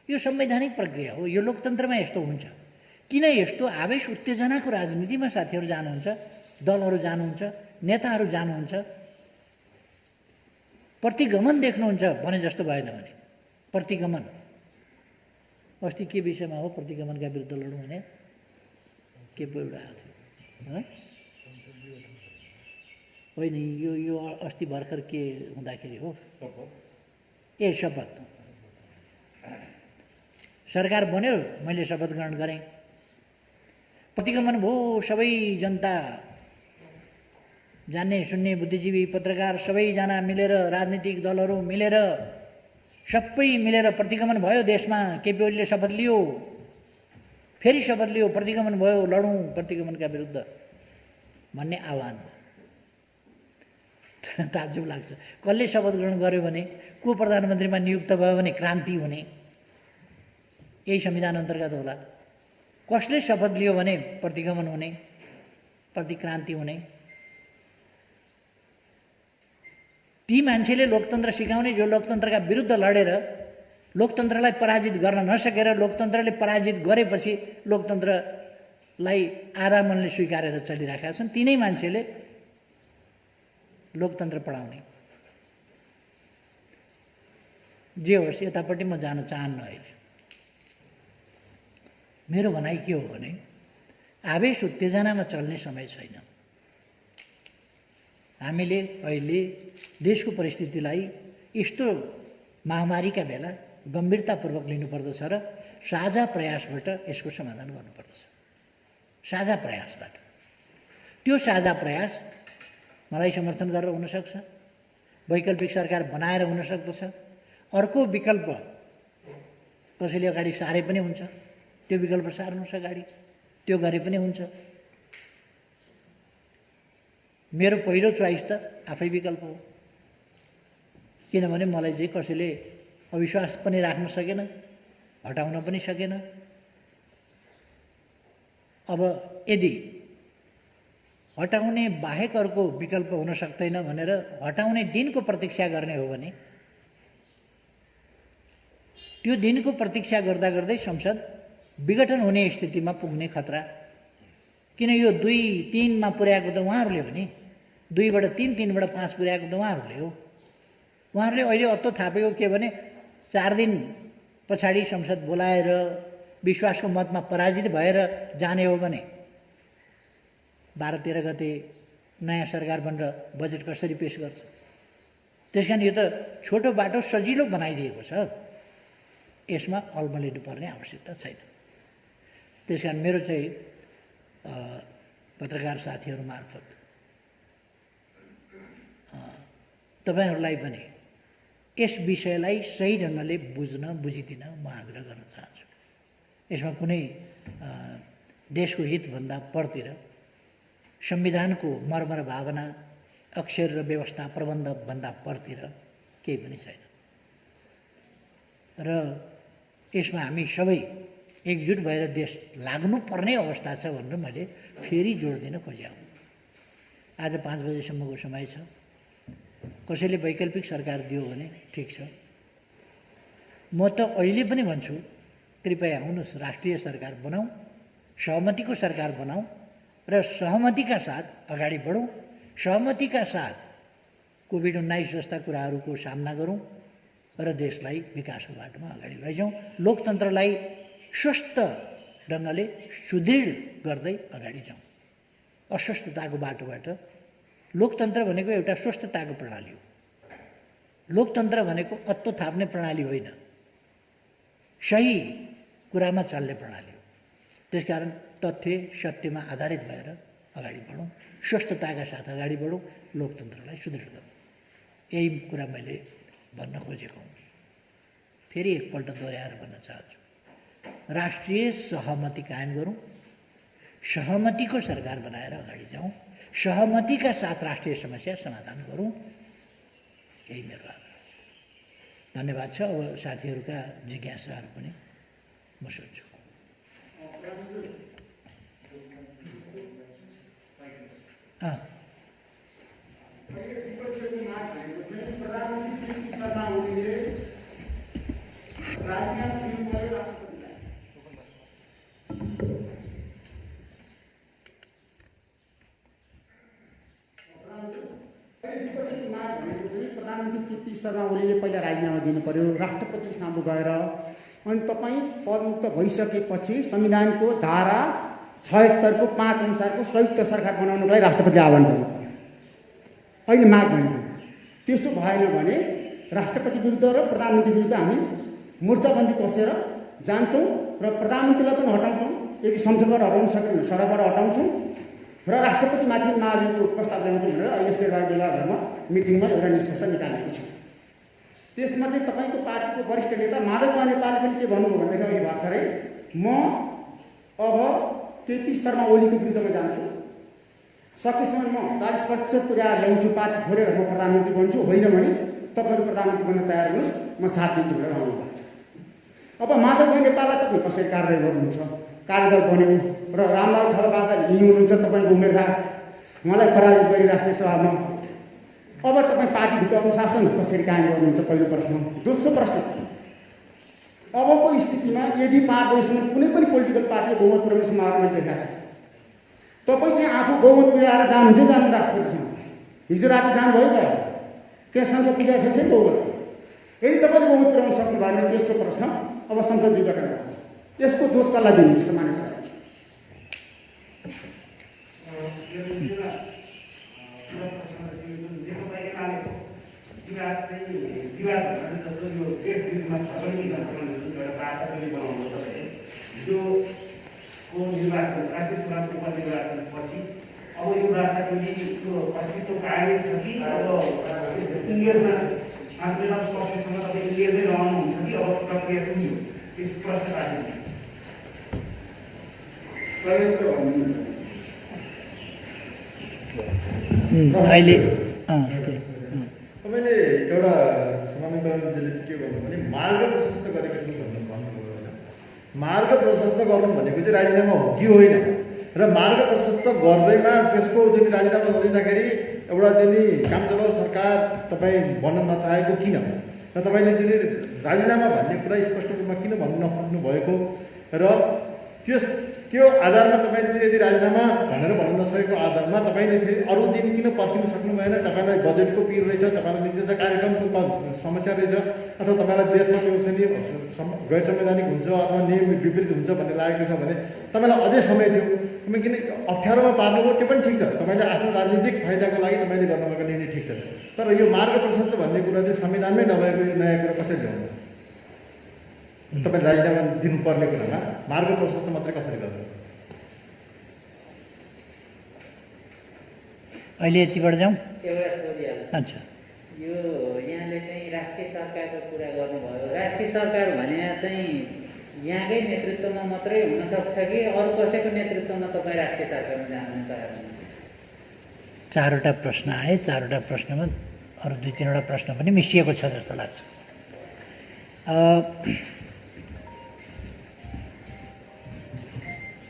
यो संवैधानिक प्रक्रिया हो। यो लोकतन्त्रमा यस्तो हुन्छ। किन यस्तो आवेश उत्तेजनाको राजनीतिमा साथीहरू जानुहुन्छ, दलहरू जानुहुन्छ, नेताहरू जानुहुन्छ, प्रतिगमन देख्नुहुन्छ भने जस्तो भएन भने। प्रतिगमन अस्ति के विषयमा हो? प्रतिगमनका विरुद्ध लडौँ भने के पो एउटा आएको थियो होइन, यो अस्ति भर्खर के हुँदाखेरि हो? ए शपथ। सरकार बन्यो, मैले शपथ ग्रहण गरेँ, प्रतिगमन भयो। सबै जनता, जान्ने सुन्ने बुद्धिजीवी पत्रकार सबैजना मिलेर, राजनीतिक दलहरू मिलेर, सबै मिलेर प्रतिगमन भयो देशमा। केपी ओलीले शपथ लियो, फेरि शपथ लियो, प्रतिगमन भयो, लडौँ प्रतिगमनका विरुद्ध भन्ने आह्वान हो। ताज्जुब लाग्छ। कसले शपथ ग्रहण गर्यो भने, को प्रधानमन्त्रीमा नियुक्त भयो भने क्रान्ति हुने, यही संविधान अन्तर्गत होला। कसले शपथ लियो भने प्रतिगमन हुने, प्रतिक्रान्ति हुने। ती मान्छेले लोकतन्त्र सिकाउने जो लोकतन्त्रका विरुद्ध लडेर लोकतन्त्रलाई पराजित गर्न नसकेर लोकतन्त्रले पराजित गरेपछि लोकतन्त्रलाई आधा मनले स्वीकारेर चलिरहेका छन्, तिनै मान्छेले लोकतन्त्र पढाउने। जे होस्, यतापट्टि म जान चाहन्न अहिले। मेरो भनाइ के हो भने, आवेश उत्तेजनामा चल्ने समय छैन। हामीले अहिले देशको परिस्थितिलाई यस्तो महामारीका बेला गम्भीरतापूर्वक लिनुपर्दछ र साझा प्रयासबाट यसको समाधान गर्नुपर्दछ। साझा प्रयासबाट। त्यो साझा प्रयास मलाई समर्थन गरेर हुनसक्छ, वैकल्पिक सरकार बनाएर हुन सक्दछ, अर्को विकल्प कसैले अगाडि सारे पनि हुन्छ, त्यो विकल्प सार्नुहोस् अगाडि, त्यो गरे पनि हुन्छ। मेरो पहिलो चोइस त आफै विकल्प हो, किनभने मलाई चाहिँ कसैले अविश्वास पनि राख्न सकेन, हटाउन पनि सकेन। अब यदि हटाउने बाहेक अर्को विकल्प हुन सक्दैन भनेर हटाउने दिनको प्रतीक्षा गर्ने हो भने त्यो दिनको प्रतीक्षा गर्दा गर्दै संसद विघटन हुने स्थितिमा पुग्ने खतरा। किन यो 2-3 पुर्याएको त उहाँहरूले हो नि, 2बाट 3, 3बाट 5 पुर्याएको त उहाँहरूले हो। उहाँहरूले अहिले अत्तो थापेको के भने 4 दिन पछाडि संसद बोलाएर विश्वासको मतमा पराजित भएर जाने हो भने 12-13 गते नयाँ सरकार बनेर बजेट कसरी पेश गर्छ? त्यसकारण यो त छोटो बाटो सजिलो बनाइदिएको छ, यसमा अल्मलिनु पर्ने आवश्यकता छैन। त्यसकारण मेरो चाहिँ पत्रकार साथीहरू मार्फत तपाईहरूलाई पनि यस विषयलाई सही ढङ्गले बुझिदिन म आग्रह गर्न चाहन्छु। यसमा कुनै देशको हितभन्दा परतिर संविधानको मर्म र भावना, अक्षर र व्यवस्था प्रबन्धभन्दा परतिर केही पनि छैन र यसमा हामी सबै एकजुट भएर देश लाग्नुपर्ने अवस्था छ भनेर मैले फेरि जोड दिन खोजेँ। आज 5 बजेसम्मको समय छ। कसैले वैकल्पिक सरकार दियो भने ठिक छ। म त अहिले पनि भन्छु, कृपया आउनुहोस्, राष्ट्रिय सरकार बनाऊ, सहमतिको सरकार बनाऊ र सहमतिका साथ अगाडि बढौँ। सहमतिका साथ कोभिड-19 जस्ता कुराहरूको सामना गरौँ र देशलाई विकासको बाटोमा अगाडि लैजाउँ। लोकतन्त्रलाई स्वस्थ ढङ्गले सुदृढ गर्दै अगाडि जाउँ। अस्वस्थताको बाटोबाट लोकतन्त्र भनेको एउटा स्वस्थताको प्रणाली हो। लोकतन्त्र भनेको अत्तो थाप्ने प्रणाली होइन, सही कुरामा चल्ने प्रणाली हो। त्यसकारण तथ्य सत्यमा आधारित भएर अगाडि बढौँ, स्वस्थताका साथ अगाडि बढौँ, लोकतन्त्रलाई सुदृढ गरौँ। यही कुरा मैले भन्न खोजेको हुँ। फेरि एकपल्ट दोहोऱ्याएर भन्न चाहन्छु, राष्ट्रिय सहमति कायम गरौँ, सहमतिको सरकार बनाएर अगाडि जाउँ, सहमतिका साथ राष्ट्रिय समस्या समाधान गरौँ। यही मेरो आग्रह। धन्यवाद छ। अब साथीहरूका जिज्ञासाहरू पनि म सोध्छु। विपक्षी माग भनेको चाहिँ प्रधानमन्त्री केपी शर्मा ओलीले पहिला राजीनामा दिनु पर्यो, राष्ट्रपति सामु गएर, अनि तपाईँ पदमुक्त भइसकेपछि संविधानको धारा 76 को 5 अनुसारको संयुक्त सरकार बनाउनको लागि राष्ट्रपति आह्वान गर्नु पर्यो। अहिले माग भनेको त्यसो भएन भने राष्ट्रपति विरुद्ध र प्रधानमन्त्री विरुद्ध हामी मोर्चाबन्दी कसेर जान्छौँ र प्रधानमन्त्रीलाई पनि हटाउँछौँ। यदि संसदबाट हटाउन सकेन सडकबाट हटाउँछौँ र राष्ट्रपतिमाथि महाभियोगको प्रस्ताव ल्याउँछौँ भनेर अहिले शेरबहादुर देउवा घरमा मिटिङमा एउटा निष्कर्ष निकालेको छ। त्यसमा चाहिँ तपाईँको पार्टीको वरिष्ठ नेता माधव कुमार नेपालले पनि के भन्नुभयो भनेदेखि अहिले भर्खरै म अब केपी शर्मा ओलीको विरुद्धमा जान्छु, सकेसम्म म 40% पुर्याएर ल्याउँछु, पार्टी फोरेर म प्रधानमन्त्री बन्छु, होइन भने तपाईँहरू प्रधानमन्त्री बन्न तयार हुनुहोस्, म साथ दिन्छु भनेर आउनु भएको छ। अब माधव कुमार नेपाललाई तपाईँ कसरी कारवाही गर्नुहुन्छ? कार्यदल बन्यो र रामलाल थापाबादल यहीँ हुनुहुन्छ, तपाईँको उम्मेदवार, उहाँलाई पराजित गरी राष्ट्रिय सभामा। अब तपाईँ पार्टीभित्र अनुशासन कसरी कायम गर्नुहुन्छ? पहिलो प्रश्न। दोस्रो प्रश्न, अबको स्थितिमा यदि 5 वर्षसम्म कुनै पनि पोलिटिकल पार्टीले बहुमत पुर्याउने सम्भावना देखाएको छ, तपाईँ चाहिँ आफू बहुमत पुर्याएर जानुहुन्छ जानु राष्ट्रपतिसँग? हिजो राति जानुभयो भयो, त्यहाँ सङ्घ पुगेको छैन बहुमत। यदि तपाईँले बहुमत पुर्याउन सक्नु भयो भने तेस्रो प्रश्न, अब संसद विघटन गर्नु, यसको दोष कसलाई दिनुहुन्छ? सामान्य कुरा छ। निर्वाचन राष्ट्रिय सभाको उपनिर्वाचनपछि अब यो वार्ताको अस्तित्व कायमै छ कि अब उमेरमा मात्रै पक्षसँग तपाईँ उमेरमै रहनुहुन्छ कि अब प्रक्रिया पनि हो? त्यस प्रश्न राख्नु अहिले तपाईँले एउटा समानीकरणजीले चाहिँ के गर्नु भने मार्ग प्रशस्त गरेको छु भन्नुभयो होइन। मार्ग प्रशस्त गर्नु भनेको चाहिँ राजीनामा हो कि होइन, र मार्ग प्रशस्त गर्दैमा त्यसको चाहिँ राजीनामा गरिँदाखेरि एउटा चाहिँ नि काम चलाउ सरकार तपाईँ बन्न नचाहेको किन, र तपाईँले चाहिँ राजीनामा भन्ने कुरा स्पष्ट रूपमा किन भन्नु नखोज्नु भएको, र त्यो आधारमा तपाईँले चाहिँ यदि राजीनामा भनेर भन्न नसकेको आधारमा तपाईँले फेरि अरू दिन किन पर्खिनु सक्नु भएन? तपाईँलाई बजेटको पिर रहेछ, तपाईँलाई नीति कार्यक्रमको समस्या रहेछ, अथवा तपाईँलाई देशमा त्यो चाहिँ गैर संवैधानिक हुन्छ अथवा नियम विपरीत हुन्छ भन्ने लागेको छ भने तपाईँलाई अझै समय थियो। तपाईँ किन अप्ठ्यारोमा पार्नुभयो? त्यो पनि ठिक छ, तपाईँले आफ्नो राजनीतिक फाइदाको लागि तपाईँले गर्नुभएको निर्णय ठिक छ, तर यो मार्ग प्रशस्त भन्ने कुरा चाहिँ संविधानमै नभएको यो नयाँ कुरा कसरी ल्याउनु? तपाईँ राजीनामा दिनुपर्ने कुरामा मार्ग प्रशस्त मात्रै कसरी गर्नु? अहिले यतिबाट जाउँ। एउटा सोधिहाल्छु। अच्छा, यो यहाँले चाहिँ राष्ट्रिय सरकारको कुरा गर्नुभयो। राष्ट्रिय सरकार भने चाहिँ यहाँकै नेतृत्वमा मात्रै हुनसक्छ कि अरू कसैको नेतृत्वमा तपाईँ राष्ट्रिय सरकारमा जान तयार हुनुहुन्छ? 4वटा प्रश्न आए। 4वटा प्रश्नमा अरू 2-3वटा प्रश्न पनि मिसिएको छ जस्तो लाग्छ।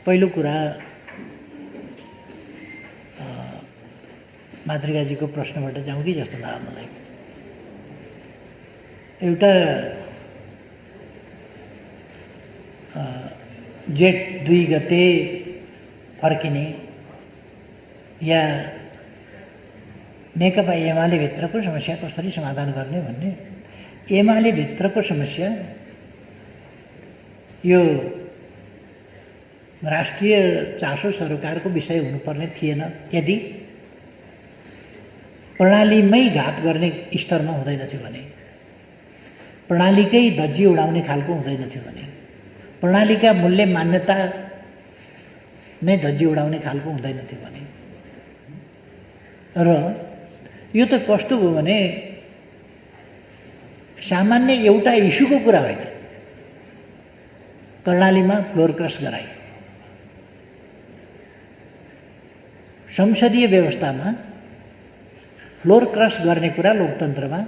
पहिलो कुरा, मातृकाजीको प्रश्नबाट जाउँ कि जस्तो लाग्यो मलाई। एउटा जेठ 2 गते फर्किने या नेकपा एमाले भित्रको समस्या कसरी समाधान गर्ने भन्ने, एमाले भित्रको समस्या यो राष्ट्रिय चासो सरकारको विषय हुनुपर्ने थिएन यदि प्रणालीमै घात गर्ने स्तरमा हुँदैनथ्यो भने, प्रणालीकै धज्जी उडाउने खालको हुँदैनथ्यो भने, प्रणालीका मूल्य मान्यता नै धज्जी उडाउने खालको हुँदैनथ्यो भने। र यो त कस्तो हो भने सामान्य एउटा इस्युको कुरा होइन, कर्णालीमा फ्लोर क्रस गरायो, संसदीय व्यवस्थामा फ्लोर क्रस गर्ने कुरा लोकतन्त्रमा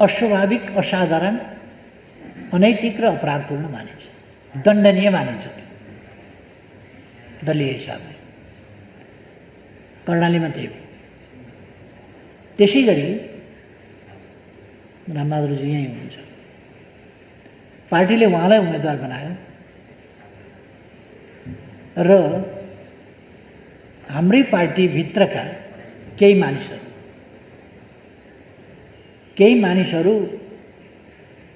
अस्वाभाविक, असाधारण, अनैतिक र अपराधपूर्ण मानिन्छ, दण्डनीय मानिन्छ दलीय हिसाबले। कर्णालीमा त्यही हो। त्यसै गरी रामबहादुरजी यहीँ हुनुहुन्छ, पार्टीले उहाँलाई उम्मेदवार बनायो र हाम्रै पार्टीभित्रका केही मानिसहरू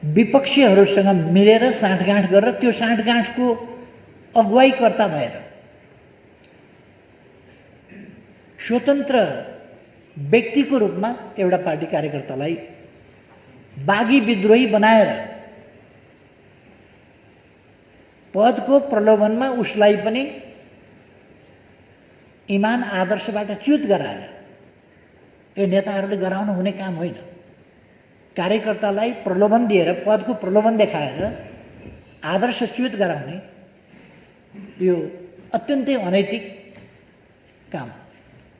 विपक्षीहरूसँग मिलेर साँठगाँठ गरेर त्यो साँठगाँठको अगुवाईकर्ता भएर स्वतन्त्र व्यक्तिको रूपमा एउटा पार्टी कार्यकर्तालाई बागी विद्रोही बनाएर पदको प्रलोभनमा उसलाई पनि इमान आदर्शबाट च्युत गराएर, यो नेताहरूले गराउनु हुने काम होइन। कार्यकर्तालाई प्रलोभन दिएर, पदको प्रलोभन देखाएर आदर्श च्युत गराउने यो अत्यन्तै अनैतिक काम,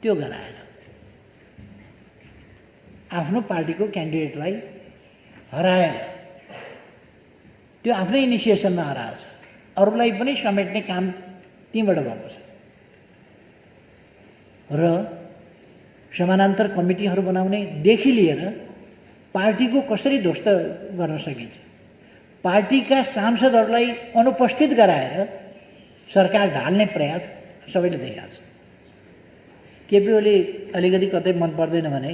त्यो गराएर आफ्नो पार्टीको क्यान्डिडेटलाई हराएर त्यो आफ्नै इनिसिएसनमा हराएछ, अरूलाई पनि समेट्ने काम त्यहीँबाट भएको छ। र समानान्तर कमिटीहरू बनाउनेदेखि लिएर पार्टीको कसरी ध्वस्त गर्न सकिन्छ, पार्टीका सांसदहरूलाई अनुपस्थित गराएर सरकार ढाल्ने प्रयास सबैले देखाएको छ। केपी ओली अलिकति कतै मन पर्दैन भने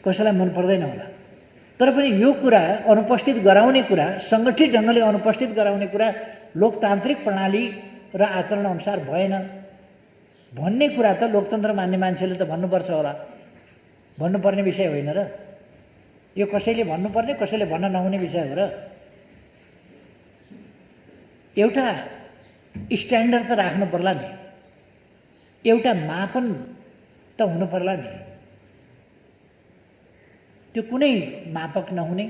कसैलाई मन पर्दैन होला, तर पनि यो कुरा अनुपस्थित गराउने कुरा, सङ्गठित ढङ्गले अनुपस्थित गराउने कुरा लोकतान्त्रिक प्रणाली र आचरण अनुसार भएन भन्ने कुरा त लोकतन्त्र मान्ने मान्छेले त भन्नुपर्छ होला, भन्नुपर्ने विषय होइन र? यो कसैले भन्नुपर्ने, कसैले भन्न नहुने विषय हो र? एउटा स्ट्यान्डर्ड त राख्नु पर्ला नि, एउटा मापन त हुनु पर्ला नि। त्यो कुनै मापक नहुने,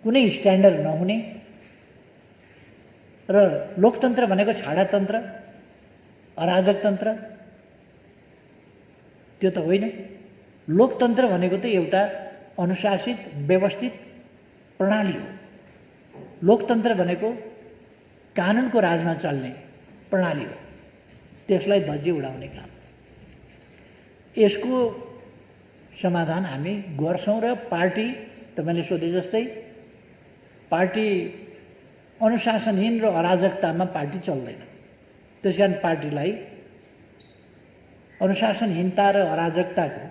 कुनै स्ट्यान्डर्ड नहुने र लोकतन्त्र भनेको छाडातन्त्र, अराजकतन्त्र त्यो त होइन। लोकतन्त्र भनेको त एउटा अनुशासित, व्यवस्थित प्रणाली हो। लोकतन्त्र भनेको कानुनको राजमा चल्ने प्रणाली हो, त्यसलाई धज्जी उडाउने काम। यसको समाधान हामी गर्छौँ र पार्टी, तपाईँले सोधे जस्तै, पार्टी अनुशासनहीन र अराजकतामा पार्टी चल्दैन। त्यस कारण पार्टीलाई अनुशासनहीनता र अराजकताको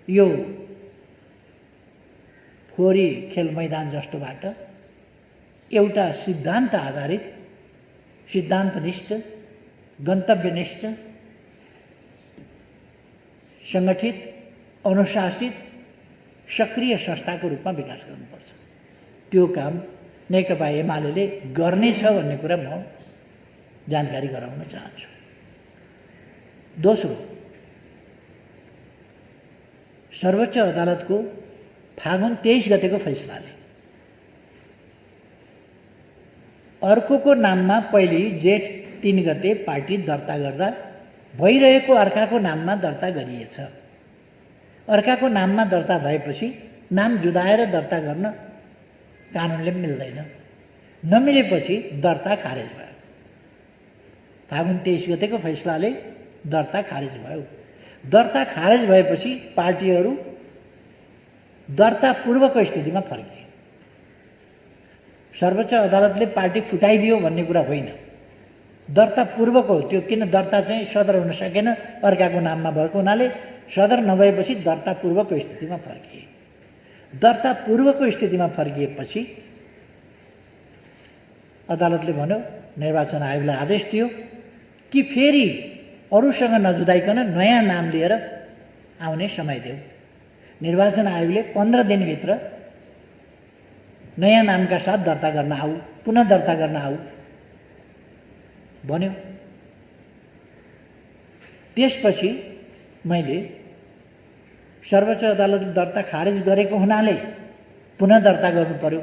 यो फोहोरी खेल मैदान जस्तोबाट एउटा सिद्धान्त आधारित, सिद्धान्तनिष्ठ, गन्तव्यनिष्ठ, सङ्गठित, अनुशासित, सक्रिय संस्थाको रूपमा विकास गर्नुपर्छ। त्यो काम नेकपा एमाले गर्नेछ भन्ने कुरा म जानकारी गराउन चाहन्छु। दोस्रो, सर्वोच्च अदालतको फागुन 23 गतेको फैसलाले अर्कोको नाममा पहिले जेठ 3 गते पार्टी दर्ता गर्दा भइरहेको अर्काको नाममा दर्ता गरिएछ। अर्काको नाममा दर्ता भएपछि नाम जुदाएर दर्ता गर्न कानुनले मिल्दैन। नमिलेपछि दर्ता खारेज भयो। फागुन 23 गतेको फैसलाले दर्ता खारेज भयो। दर्ता खारेज भएपछि पार्टीहरू दर्ता पूर्वको स्थितिमा फर्किए। सर्वोच्च अदालतले पार्टी फुटाइदियो भन्ने कुरा होइन। दर्ता पूर्वको त्यो किन दर्ता चाहिँ सदर हुन सकेन अर्काको नाममा भएको हुनाले सदर नभएपछि दर्ता पूर्वको स्थितिमा फर्किए। दर्ता पूर्वको स्थितिमा फर्किएपछि अदालतले भन्यो, निर्वाचन आयोगलाई आदेश दियो कि फेरि अरूसँग नजुदाइकन नयाँ नाम लिएर आउने समय देऊ। निर्वाचन आयोगले 15 दिनभित्र नयाँ नामका साथ दर्ता गर्न आऊ, पुनः दर्ता गर्न आऊ भन्यो। त्यसपछि मैले सर्वोच्च अदालतले दर्ता खारेज गरेको हुनाले पुनः दर्ता गर्नु पर्यो।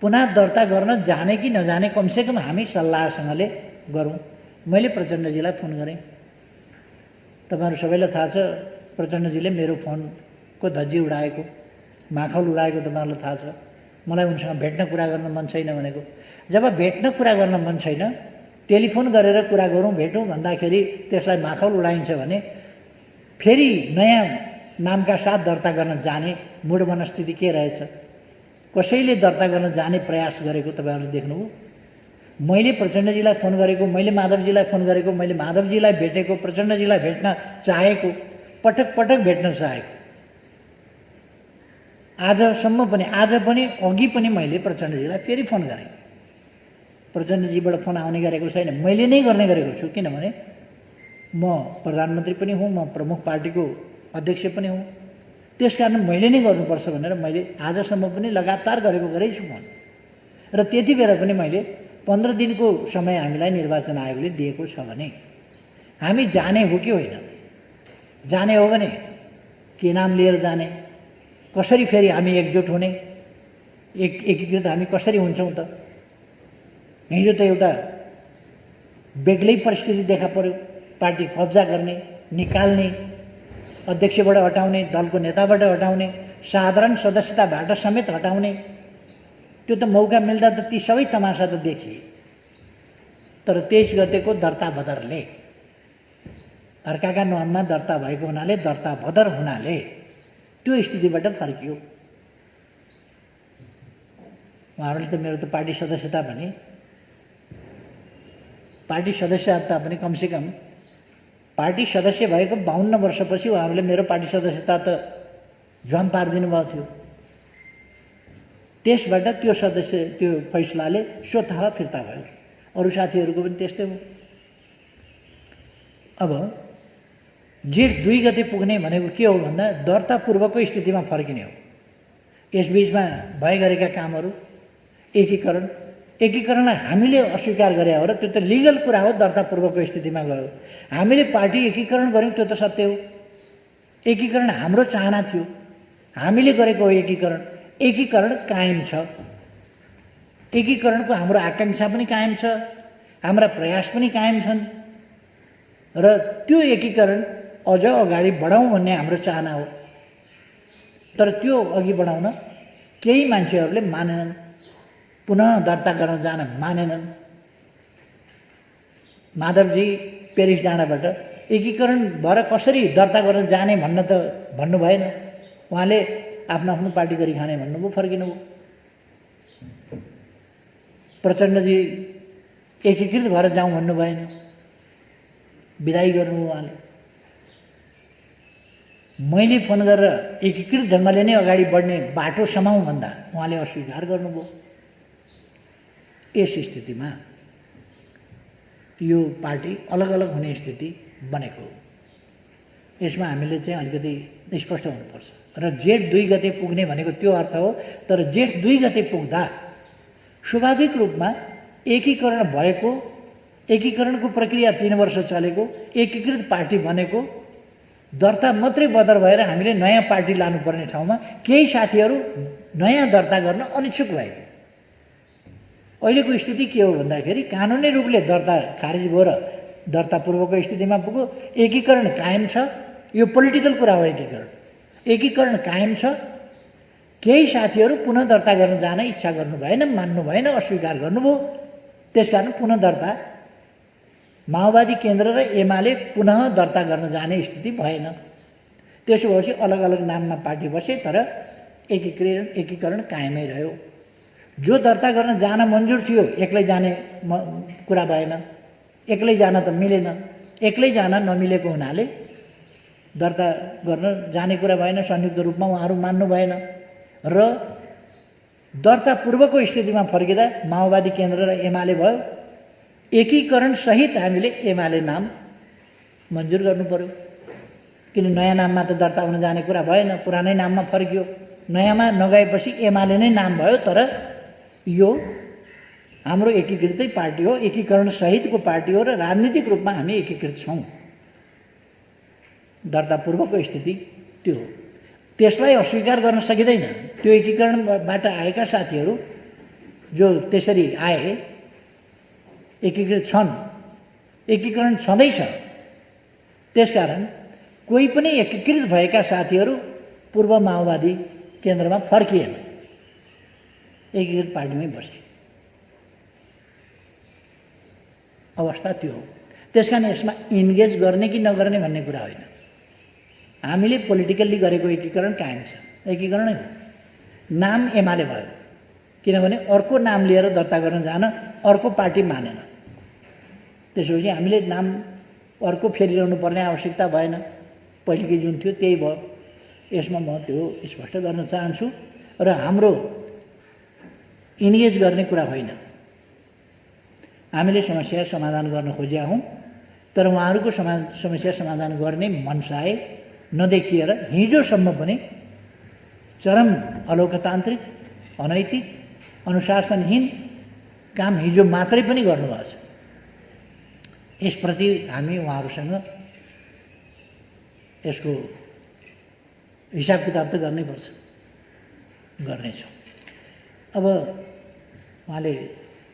पुनः दर्ता गर्न जाने कि नजाने कमसेकम हामी सल्लाहसँगले गरौँ। मैले प्रचण्डजीलाई फोन गरेँ। तपाईँहरू सबैलाई थाहा छ, प्रचण्डजीले मेरो फोनको धज्जी उडाएको, माखौल उडाएको तपाईँहरूलाई थाहा छ। मलाई उनसँग भेट्न कुरा गर्न मन छैन भनेको। जब भेट्न कुरा गर्न मन छैन, टेलिफोन गरेर कुरा गरौँ, भेटौँ भन्दाखेरि त्यसलाई माखौल उडाइन्छ भने फेरि नयाँ नामका साथ दर्ता गर्न जाने मूढ मनस्थिति के रहेछ? कसैले दर्ता गर्न जाने प्रयास गरेको तपाईँहरूले देख्नुभयो? मैले प्रचण्डजीलाई फोन गरेको, मैले माधवजीलाई फोन गरेको, मैले माधवजीलाई भेटेको, प्रचण्डजीलाई भेट्न चाहेको, पटक पटक भेट्न चाहेको। आजसम्म पनि, आज पनि, अघि पनि मैले प्रचण्डजीलाई फेरि फोन गरेँ। प्रचण्डजीबाट फोन आउने गरेको छैन, मैले नै गर्ने गरेको छु। किनभने म प्रधानमन्त्री पनि हुँ, म प्रमुख पार्टीको अध्यक्ष पनि हुँ। त्यसकारण मैले नै गर्नुपर्छ भनेर मैले आजसम्म पनि लगातार गरेकै छु फोन। र त्यति बेला पनि मैले 15 दिनको समय हामीलाई निर्वाचन आयोगले दिएको छ भने हामी जाने हो कि होइन? जाने हो भने के नाम लिएर जाने? कसरी फेरि हामी एकजुट हुने? एकीकृत हामी कसरी हुन्छौँ त? हिजो त एउटा बेग्लै परिस्थिति देखा पर्यो। पार्टी कब्जा गर्ने, निकाल्ने, अध्यक्षबाट हटाउने, दलको नेताबाट हटाउने, साधारण सदस्यताबाट समेत हटाउने। त्यो त मौका मिल्दा त ती सबै तमासा त देखिए। तर 23 गतेको दर्ता बदरले, अर्काका नाममा दर्ता भएको हुनाले, दर्ता बदर हुनाले त्यो स्थितिबाट फर्कियो। उहाँहरूले त मेरो त पार्टी सदस्यता भने, पार्टी सदस्यता पनि कमसेकम पार्टी सदस्य भएको 52 वर्षपछि उहाँहरूले मेरो पार्टी सदस्यता त झ्वाम पारिदिनु भएको थियो। त्यसबाट त्यो फैसलाले स्वतः फिर्ता भयो। अरू साथीहरूको पनि त्यस्तै हो। अब जेठ 2 गते पुग्ने भनेको के हो भन्दा दर्ता पूर्वको स्थितिमा फर्किने हो। यसबीचमा भए गरेका कामहरू एकीकरणलाई हामीले अस्वीकार गरे हो र त्यो त लिगल कुरा हो। दर्ता पूर्वको स्थितिमा गयो। हामीले पार्टी एकीकरण गऱ्यौँ, त्यो त सत्य हो। एकीकरण हाम्रो चाहना थियो, हामीले गरेको हो एकीकरण कायम छ। एकीकरणको हाम्रो आकांक्षा पनि कायम छ, हाम्रा प्रयास पनि कायम छन् र त्यो एकीकरण अझ अगाडि बढाउँ भन्ने हाम्रो चाहना हो। तर त्यो अघि बढाउन केही मान्छेहरूले मानेनन्, पुनः दर्ता गर्न जान मानेनन्। माधवजी पेरिस डाँडाबाट एकीकरण भएर कसरी दर्ता गर्न जाने भन्नु भएन। उहाँले आफ्नो आफ्नो पार्टी गरी खाने भन्नुभयो, फर्किनुभयो। प्रचण्डजी एकीकृत भएर जाउँ भन्नु भएन, विदाई गर्नुभयो उहाँले। मैले फोन गरेर एकीकृत ढङ्गले नै अगाडि बढ्ने बाटो समाउँ भन्दा उहाँले अस्वीकार गर्नुभयो। यस स्थितिमा यो पार्टी अलग अलग हुने स्थिति बनेको हो। यसमा हामीले चाहिँ अलिकति स्पष्ट हुनुपर्छ। र जेठ 2 गते पुग्ने भनेको त्यो अर्थ हो। तर जेठ 2 गते पुग्दा स्वाभाविक रूपमा एकीकरण भएको, एकीकरणको प्रक्रिया 3 वर्ष चलेको, एकीकृत पार्टी बनेको, दर्ता मात्रै बदर भएर हामीले नयाँ पार्टी लानुपर्ने ठाउँमा केही साथीहरू नयाँ दर्ता गर्न अनिच्छुक भए। अहिलेको स्थिति के हो भन्दाखेरि कानुनी रूपले दर्ता खारिज भयो र दर्ता पूर्वको स्थितिमा पुग्यो। एकीकरण कायम छ। यो पोलिटिकल कुरा हो। एकीकरण कायम छ। केही साथीहरू पुनः दर्ता गर्न जान इच्छा गर्नु भएन, मान्नु भएन, अस्वीकार गर्नुभयो। त्यसकारण पुनः दर्ता माओवादी केन्द्र र एमाले पुनः दर्ता गर्न जाने स्थिति भएन। त्यसो भएपछि अलग अलग नाममा पार्टी बसे, तर एकीकरण कायमै रह्यो। जो दर्ता गर्न जान मन्जुर थियो एक्लै जाने कुरा भएन। एक्लै जान त मिलेन। एक्लै जान नमिलेको हुनाले दर्ता गर्न जाने कुरा भएन, संयुक्त रूपमा उहाँहरू मान्नु भएन र दर्ता पूर्वको स्थितिमा फर्किँदा माओवादी केन्द्र र एमाले भयो। एकीकरण सहित हामीले एमाले नाम मन्जुर गर्नु पर्यो, किन नयाँ नाममा त दर्ता हुन जाने कुरा भएन, पुरानै नाममा फर्कियो। नयाँमा नगएपछि एमाले नै नाम भयो, तर यो हाम्रो एकीकृतै पार्टी हो, एकीकरण सहितको पार्टी हो र राजनीतिक रूपमा हामी एकीकृत छौँ। दर्ता पूर्वको स्थिति त्यो हो। त्यसलाई अस्वीकार गर्न सकिँदैन। त्यो एकीकरणबाट आएका साथीहरू जो त्यसरी आए एकीकृत छन्, एकीकरण छँदैछ। त्यसकारण कोही पनि एकीकृत भएका साथीहरू पूर्व माओवादी केन्द्रमा फर्किएन, एकीकृत पार्टीमै बसे। अवस्था त्यो हो। त्यसकारण यसमा इन्गेज गर्ने कि नगर्ने भन्ने कुरा होइन। हामीले पोलिटिकल्ली गरेको एकीकरण कायम छ, एकीकरणै हो। नाम एमाले भयो, किनभने अर्को नाम लिएर दर्ता गर्न जान अर्को पार्टी मानेन। त्यसपछि हामीले नाम अर्को फेरिरहनु पर्ने आवश्यकता भएन। पहिलेकै जुन थियो त्यही भयो। यसमा म त्यो स्पष्ट गर्न चाहन्छु। र हाम्रो इन्गेज गर्ने कुरा होइन। हामीले समस्या समाधान गर्न खोजेका हौँ, तर उहाँहरूको समस्या समाधान गर्ने मनसाय नदेखिएर हिजोसम्म पनि चरम अलोकतान्त्रिक, अनैतिक, अनुशासनहीन काम हिजो मात्रै पनि गर्नुभएको छ। यसप्रति हामी उहाँहरूसँग यसको हिसाब किताब त गर्नैपर्छ, गर्नेछौँ। अब उहाँले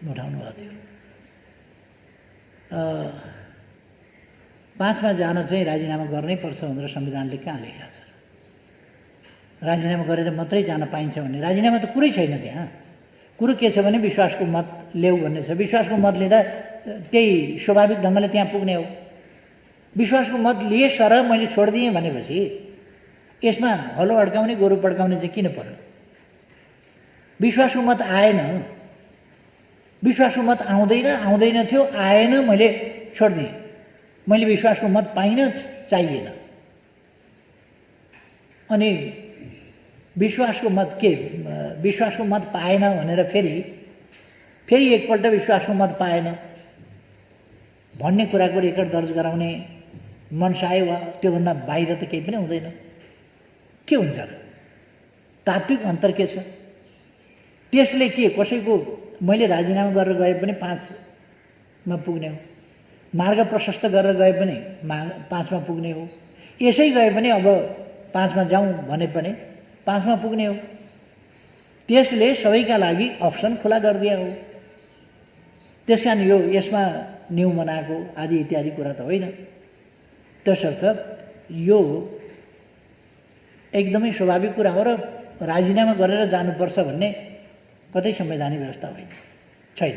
उठाउनु भएको थियो 5 मा जान चाहिँ राजीनामा गर्नैपर्छ भनेर संविधानले कहाँ लेखेको छ? राजीनामा गरेर मात्रै जान पाइन्छ भन्ने राजीनामा त कुरै छैन त्यहाँ। कुरो के छ भने विश्वासको मत ल्याऊ भन्ने छ। विश्वासको मत लिँदा त्यही स्वाभाविक ढङ्गले त्यहाँ पुग्ने हो। विश्वासको मत लिए सर मैले छोडिदिएँ भनेपछि यसमा हलो अड्काउने गोरु पड्काउने चाहिँ किन पर्यो? विश्वासको मत आएन, विश्वासको मत आउँदैन थियो, आएन, मैले छोडिदिएँ। मैले विश्वासको मत पाइनँ, चाहिएन। अनि विश्वासको मत के, विश्वासको मत पाएन भनेर फेरि एकपल्ट विश्वासको मत पाएन भन्ने कुराको रेकर्ड दर्ज गराउने मनसाय वा त्योभन्दा बाहिर त केही पनि हुँदैन। के हुन्छ र? तात्विक अन्तर के छ? त्यसले के कसैको मैले राजीनामा गरेर गए पनि 5 मा पुग्ने हो, मार्ग प्रशस्त गरेर गए पनि 5 मा पुग्ने हो, यसै गए पनि अब 5 मा जाउँ भने पनि 5 मा पुग्ने हो। त्यसले सबैका लागि अप्सन खुला गरिदिया हो। त्यसकारण यो यसमा न्यू बनाएको आदि इत्यादि कुरा त होइन। त्यसर्थ यो एकदमै स्वाभाविक कुरा हो र राजीनामा गरेर जानुपर्छ भन्ने कतै संवैधानिक व्यवस्था होइन, छैन।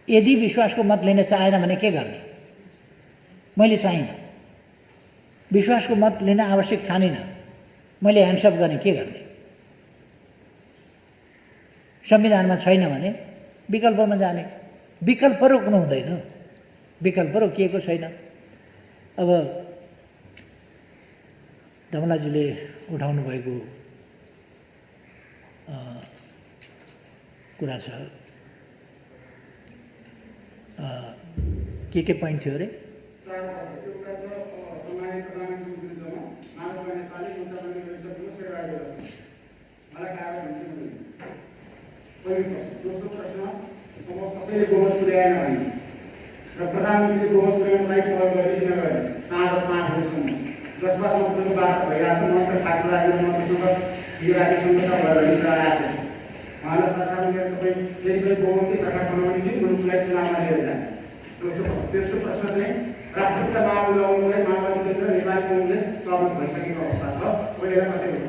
यदि विश्वासको मत लिन चाहेन भने के गर्ने? मैले चाहिनँ, विश्वासको मत लिन आवश्यक ठानिनँ, मैले ह्यान्डसअप गरेँ, के गर्ने? संविधानमा छैन भने विकल्पमा जाने। विकल्प रोक्नु हुँदैन, विकल्प रोकिएको छैन। अब धमलाजीले उठाउनु भएको कुरा छ, के पोइन्ट थियो अरे? दोस्रो प्रश्न, अब कसैले गोमत पुर्याएन भने र प्रधानमन्त्रीले गोमत पुर्याउनलाई पहल गरे कि नगरे साँझ 5 बजीसम्म जसमा सम्पूर्ण बाटो भइरहेको छ। मन्त्र ठाकुर राजेन्द्र मन्त्रीसँग यो राज्यसम्मका भएर हिजो आएको छ। उहाँलाई सरकारमा लिएर तपाईँ फेरि पनि बहुमतकै सरकार बनाउने कि मुलुकलाई चुनावमा लिएर जाने? तेस्रो प्रश्न चाहिँ राष्ट्रपिता महामुलालाई माओवादी केन्द्र नेपाली कङ्ग्रेस सहमत भइसकेको अवस्था छ, पहिलेलाई कसैले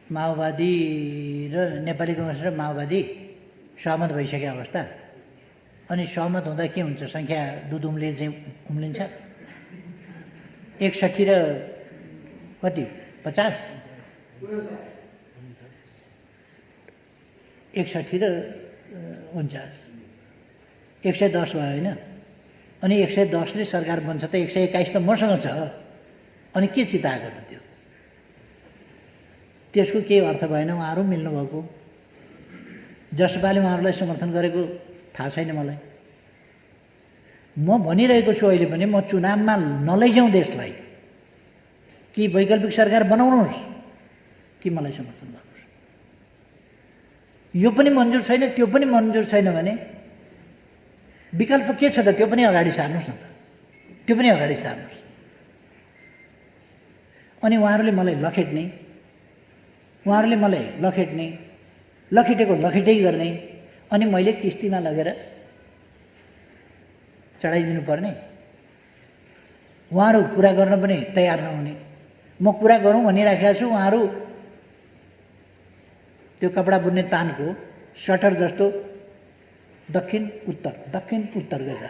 माओवादी र नेपाली कङ्ग्रेस र माओवादी सहमत भइसकेको अवस्था। अनि सहमत हुँदा के हुन्छ? सङ्ख्या दुध उम्लिन्छ। 61 र कति 50, 61 र 49 110 भयो होइन अनि 110ले सरकार बन्छ त 121 त मसँग छ अनि के चिताएको त त्यो त्यसको केही अर्थ भएन उहाँहरू मिल्नु भएको जसपाले उहाँहरूलाई समर्थन गरेको थाहा छैन मलाई म भनिरहेको छु अहिले पनि म चुनावमा नलैजाउँ देशलाई कि वैकल्पिक सरकार बनाउनुहोस् कि मलाई समर्थन गर्नुहोस् यो पनि मन्जुर छैन त्यो पनि मन्जुर छैन भने विकल्प के छ त त्यो पनि अगाडि सार्नुहोस् न त त्यो पनि अगाडि सार्नुहोस् अनि उहाँहरूले मलाई लखेट्ने लखेटेको लखेटै गर्ने अनि मैले किस्तीमा लगेर चढाइदिनु पर्ने उहाँहरू कुरा गर्न पनि तयार नहुने म कुरा गरौँ भनिराखेको छु उहाँहरू त्यो कपडा बुन्ने तानको सटर जस्तो दक्षिण उत्तर गरेर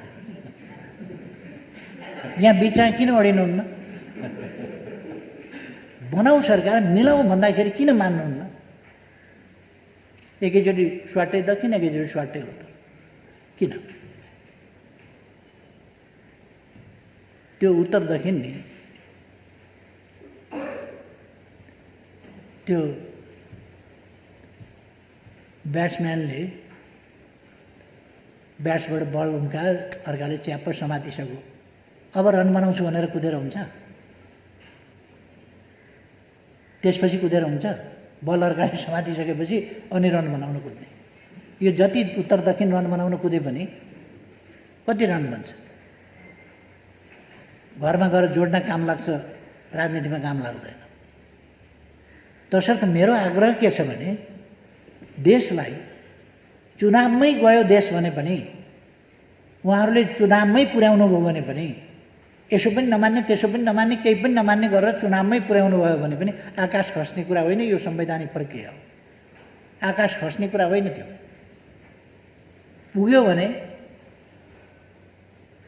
यहाँ बिचमा किन अडिनुहुन्न बनाऊ सरकार मिलाऊ भन्दाखेरि किन मान्नुहुन्न एकैचोटि स्वाटै दक्षिण एकैचोटि स्वाटै उत्तर किन त्यो उत्तर दक्षिण नि त्यो ब्याट्सम्यानले ब्याट्सबाट बल उम्कायो अर्काले च्याप्प समातिसक्यो अब रन बनाउँछु भनेर कुदेर हुन्छ त्यसपछि कुदेर हुन्छ बल अर्काले समातिसकेपछि अनि रन बनाउन कुद्ने यो जति उत्तर दक्षिण रन बनाउन कुदे पनि कति रन बन्छ घरमा गएर जोड्न काम लाग्छ राजनीतिमा काम लाग्दैन तसर्थ मेरो आग्रह के छ भने देशलाई चुनावमै गयो देश भने पनि उहाँहरूले चुनावमै पुर्याउनु भयो भने पनि यसो पनि नमान्ने त्यसो पनि नमान्ने केही पनि नमान्ने गरेर चुनावमै पुर्याउनु भयो भने पनि आकाश खस्ने कुरा होइन यो संवैधानिक प्रक्रिया हो आकाश खस्ने कुरा होइन त्यो पुग्यो भने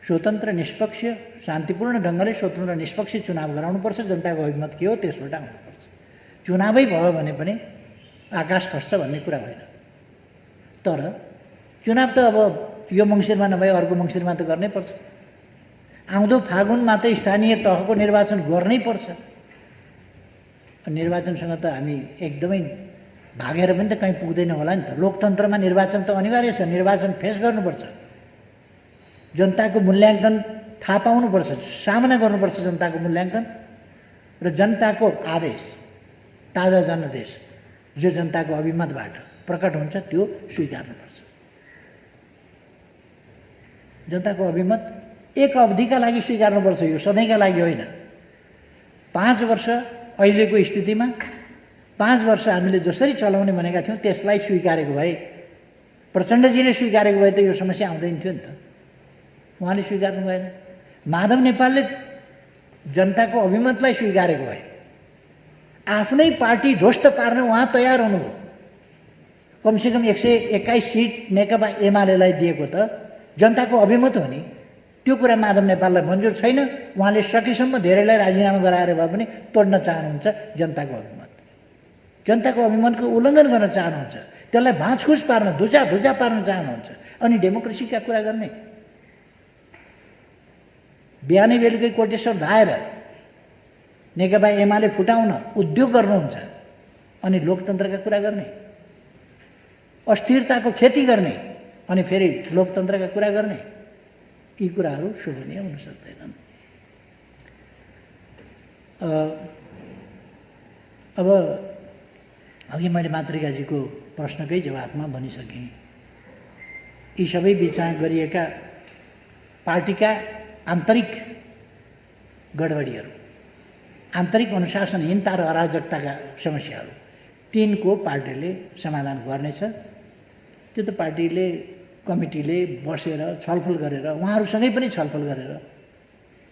स्वतन्त्र निष्पक्ष शान्तिपूर्ण ढङ्गले स्वतन्त्र निष्पक्ष चुनाव गराउनुपर्छ जनताको अभिमत के हो त्यसबाट आउनुपर्छ चुनावै भयो भने पनि आकाश खस्छ भन्ने कुरा होइन तर चुनाव त अब यो मङ्सिरमा नभए अर्को मङ्सिरमा त गर्नै पर्छ आउँदो फागुनमा त स्थानीय तहको निर्वाचन गर्नै पर्छ निर्वाचनसँग त हामी एकदमै भागेर पनि त कहीँ पुग्दैन होला नि त लोकतन्त्रमा निर्वाचन त अनिवार्य छ निर्वाचन फेस गर्नुपर्छ जनताको मूल्याङ्कन थाहा पाउनुपर्छ सामना गर्नुपर्छ जनताको मूल्याङ्कन र जनताको आदेश ताजा जनादेश जो जनताको अभिमतबाट प्रकट हुन्छ त्यो स्वीकार्नुपर्छ जनताको अभिमत एक अवधिका लागि स्वीकार्नुपर्छ यो सधैँका लागि होइन 5 वर्ष अहिलेको स्थितिमा 5 वर्ष हामीले जसरी चलाउने भनेका थियौँ त्यसलाई स्वीकारेको भए प्रचण्डजीले स्वीकारेको भए त यो समस्या आउँदैन थियो नि त उहाँले स्वीकार्नु भएन माधव नेपालले जनताको अभिमतलाई स्वीकारेको भए आफ्नै पार्टी ध्वस्त पार्न उहाँ तयार हुनुभयो कमसेकम 121 सिट नेकपा एमालेलाई दिएको त जनताको अभिमत हो नि त्यो कुरा माधव नेपाललाई मन्जुर छैन उहाँले सकेसम्म धेरैलाई राजीनामा गराएर भए पनि तोड्न चाहनुहुन्छ जनताको अभिमतको उल्लङ्घन गर्न चाहनुहुन्छ त्यसलाई भाँचखुच पार्न धुजा पार्न चाहनुहुन्छ अनि डेमोक्रेसीका कुरा गर्ने बिहानै बेलुकै कोटेश्वर धाएर नेकपा एमाले फुटाउन उद्योग गर्नुहुन्छ अनि लोकतन्त्रका कुरा गर्ने अस्थिरताको खेती गर्ने अनि फेरि लोकतन्त्रका कुरा गर्ने यी कुराहरू शोभनीय हुन सक्दैनन् अब अघि मैले मातृकाजीको प्रश्नकै जवाफमा भनिसकेँ यी सबै विचार गरिएका पार्टीका आन्तरिक गडबडीहरू आन्तरिक अनुशासनहीनता र अराजकताका समस्याहरू तिनको पार्टीले समाधान गर्नेछ त्यो त पार्टीले कमिटीले बसेर छलफल गरेर उहाँहरूसँगै पनि छलफल गरेर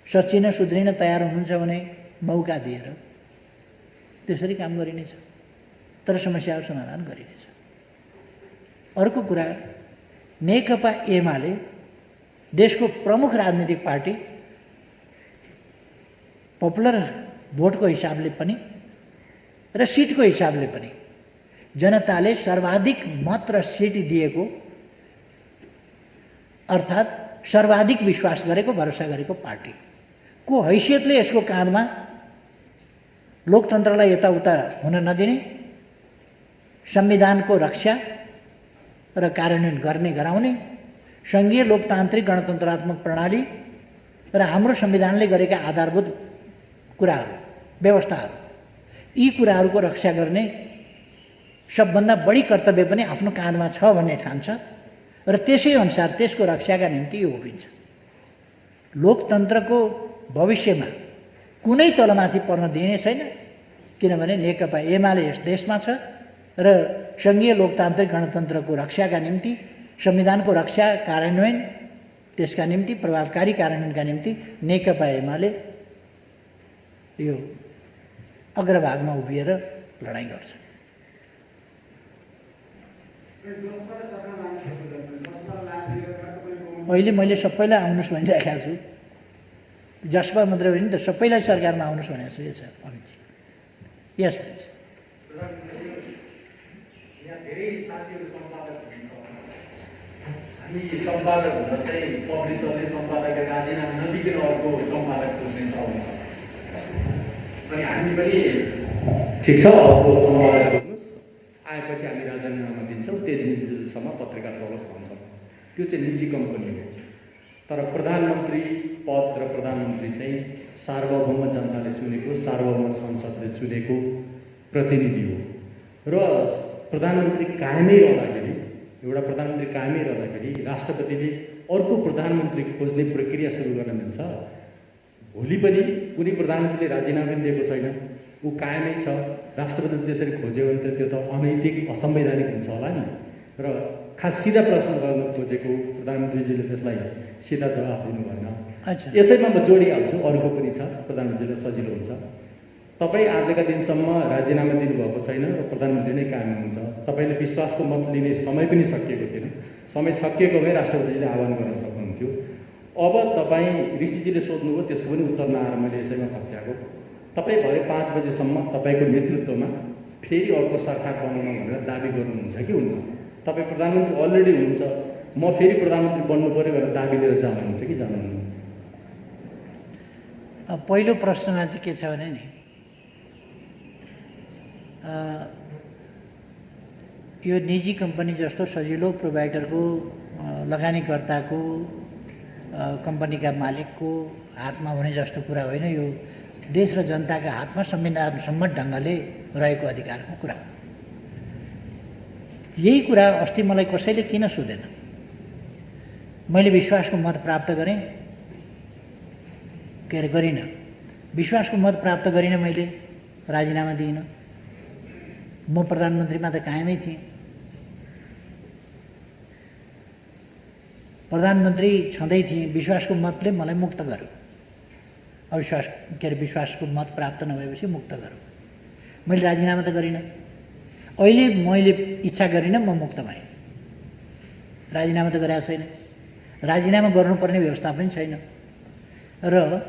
सच्चिन सुध्रिन तयार हुनुहुन्छ भने मौका दिएर त्यसरी काम गरिनेछ तर समस्याहरू समाधान गरिनेछ अर्को कुरा नेकपा एमाले देशको प्रमुख राजनीतिक पार्टी पपुलर भोटको हिसाबले पनि र सिटको हिसाबले पनि जनताले सर्वाधिक मत र सिट दिएको अर्थात् सर्वाधिक विश्वास गरेको भरोसा गरेको पार्टीको हैसियतले यसको काँधमा लोकतन्त्रलाई यताउता हुन नदिने, संविधानको रक्षा र कार्यान्वयन गर्ने गराउने, सङ्घीय लोकतान्त्रिक गणतन्त्रात्मक प्रणाली र हाम्रो संविधानले गरेका आधारभूत कुराहरू, व्यवस्थाहरू, यी कुराहरूको रक्षा गर्ने सबभन्दा बढी कर्तव्य पनि आफ्नो काँधमा छ भन्ने ठान्छ र त्यसै अनुसार त्यसको रक्षाका निम्ति यो उभिन्छ। लोकतन्त्रको भविष्यमा कुनै तलमाथि पर्न दिइने छैन, किनभने नेकपा एमाले यस देशमा छ र सङ्घीय लोकतान्त्रिक गणतन्त्रको रक्षाका निम्ति, संविधानको रक्षा कार्यान्वयन त्यसका निम्ति, प्रभावकारी कार्यान्वयनका निम्ति नेकपा एमाले यो अग्रभागमा उभिएर लडाइँ गर्छ। अहिले मैले सबैलाई आउनुहोस् भनिरहेको छु, जसपा मात्रै होइन त सबैलाई सरकारमा आउनुहोस् भनेको छु। यस अमितजी, यस हामी सम्पादक हुँदा चाहिँ पब्लिसरले सम्पादकका राजीनामा नदिकन अर्को सम्पादक खोज्ने चलन छ। अनि हामी पनि ठिक छ अर्को सम्पादक खोज्नुहोस्, आएपछि हामी राजीनामा दिन्छौँ, त्यति दिनसम्म पत्रिका चलोस् भन्छौँ। त्यो चाहिँ निजी कम्पनी हो। तर प्रधानमन्त्री पद र प्रधानमन्त्री चाहिँ सार्वभौम जनताले चुनेको, सार्वभौम संसदले चुनेको प्रतिनिधि हो र प्रधानमन्त्री कायमै रहँदाखेरि, एउटा प्रधानमन्त्री कायमै रहँदाखेरि राष्ट्रपतिले अर्को प्रधानमन्त्री खोज्ने प्रक्रिया सुरु गर्न दिन्छ। भोलि पनि कुनै प्रधानमन्त्रीले राजीनामा पनि दिएको छैन, ऊ कायमै छ, राष्ट्रपतिले त्यसरी खोज्यो भने त त्यो त अनैतिक, असंवैधानिक हुन्छ होला नि। र खास सिधा प्रश्न गर्न खोजेको प्रधानमन्त्रीजीले त्यसलाई सिधा जवाफ दिनु भएन। यसैमा म जोडिहाल्छु, अर्को पनि छ, प्रधानमन्त्रीलाई सजिलो हुन्छ। तपाईँ आजका दिनसम्म राजीनामा दिनुभएको छैन र प्रधानमन्त्री नै कायम हुन्छ। तपाईँले विश्वासको मत लिने समय पनि सकिएको थिएन। समय सकिएको भए राष्ट्रपतिजीले आह्वान गर्न सक्नुहुन्थ्यो। अब तपाईँ ऋषिजीले सोध्नुभयो, त्यसको पनि उत्तर नआएर मैले यसैमा खप्च्याएको। तपाईँ भरे 5 बजेसम्म तपाईँको नेतृत्वमा फेरि अर्को सरकार बनाउन भनेर दाबी गर्नुहुन्छ कि हुन्न? तपाईँ प्रधानमन्त्री अलरेडी हुनुहुन्छ, म फेरि प्रधानमन्त्री बन्नु पऱ्यो भनेर दाबी लिएर जानुहुन्छ कि जानुहुन्न? पहिलो प्रश्नमा चाहिँ के छ भने नि, यो निजी कम्पनी जस्तो सजिलो प्रोभाइडरको, लगानीकर्ताको, कम्पनीका मालिकको हातमा हुने जस्तो कुरा होइन। यो देश र जनताका हातमा संविधान सम्मत ढङ्गले रहेको अधिकारको कुरा। यही कुरा अस्ति मलाई कसैले किन सोधेन, मैले विश्वासको मत प्राप्त गरेँ, के अरे गरिनँ, विश्वासको मत प्राप्त गरिनँ, मैले राजीनामा दिइनँ। म प्रधानमन्त्रीमा त कायमै थिएँ। प्रधानमन्त्री छँदै थिएँ, विश्वासको मतले मलाई मुक्त गर्यो। अविश्वास के अरे विश्वासको मत प्राप्त नभएपछि मुक्त गर्यो। मैले राजीनामा त गरिनँ। अहिले मैले इच्छा गरिनँ, म मुक्त भएँ। राजीनामा त गरेको छैन, राजीनामा गर्नुपर्ने व्यवस्था पनि छैन। र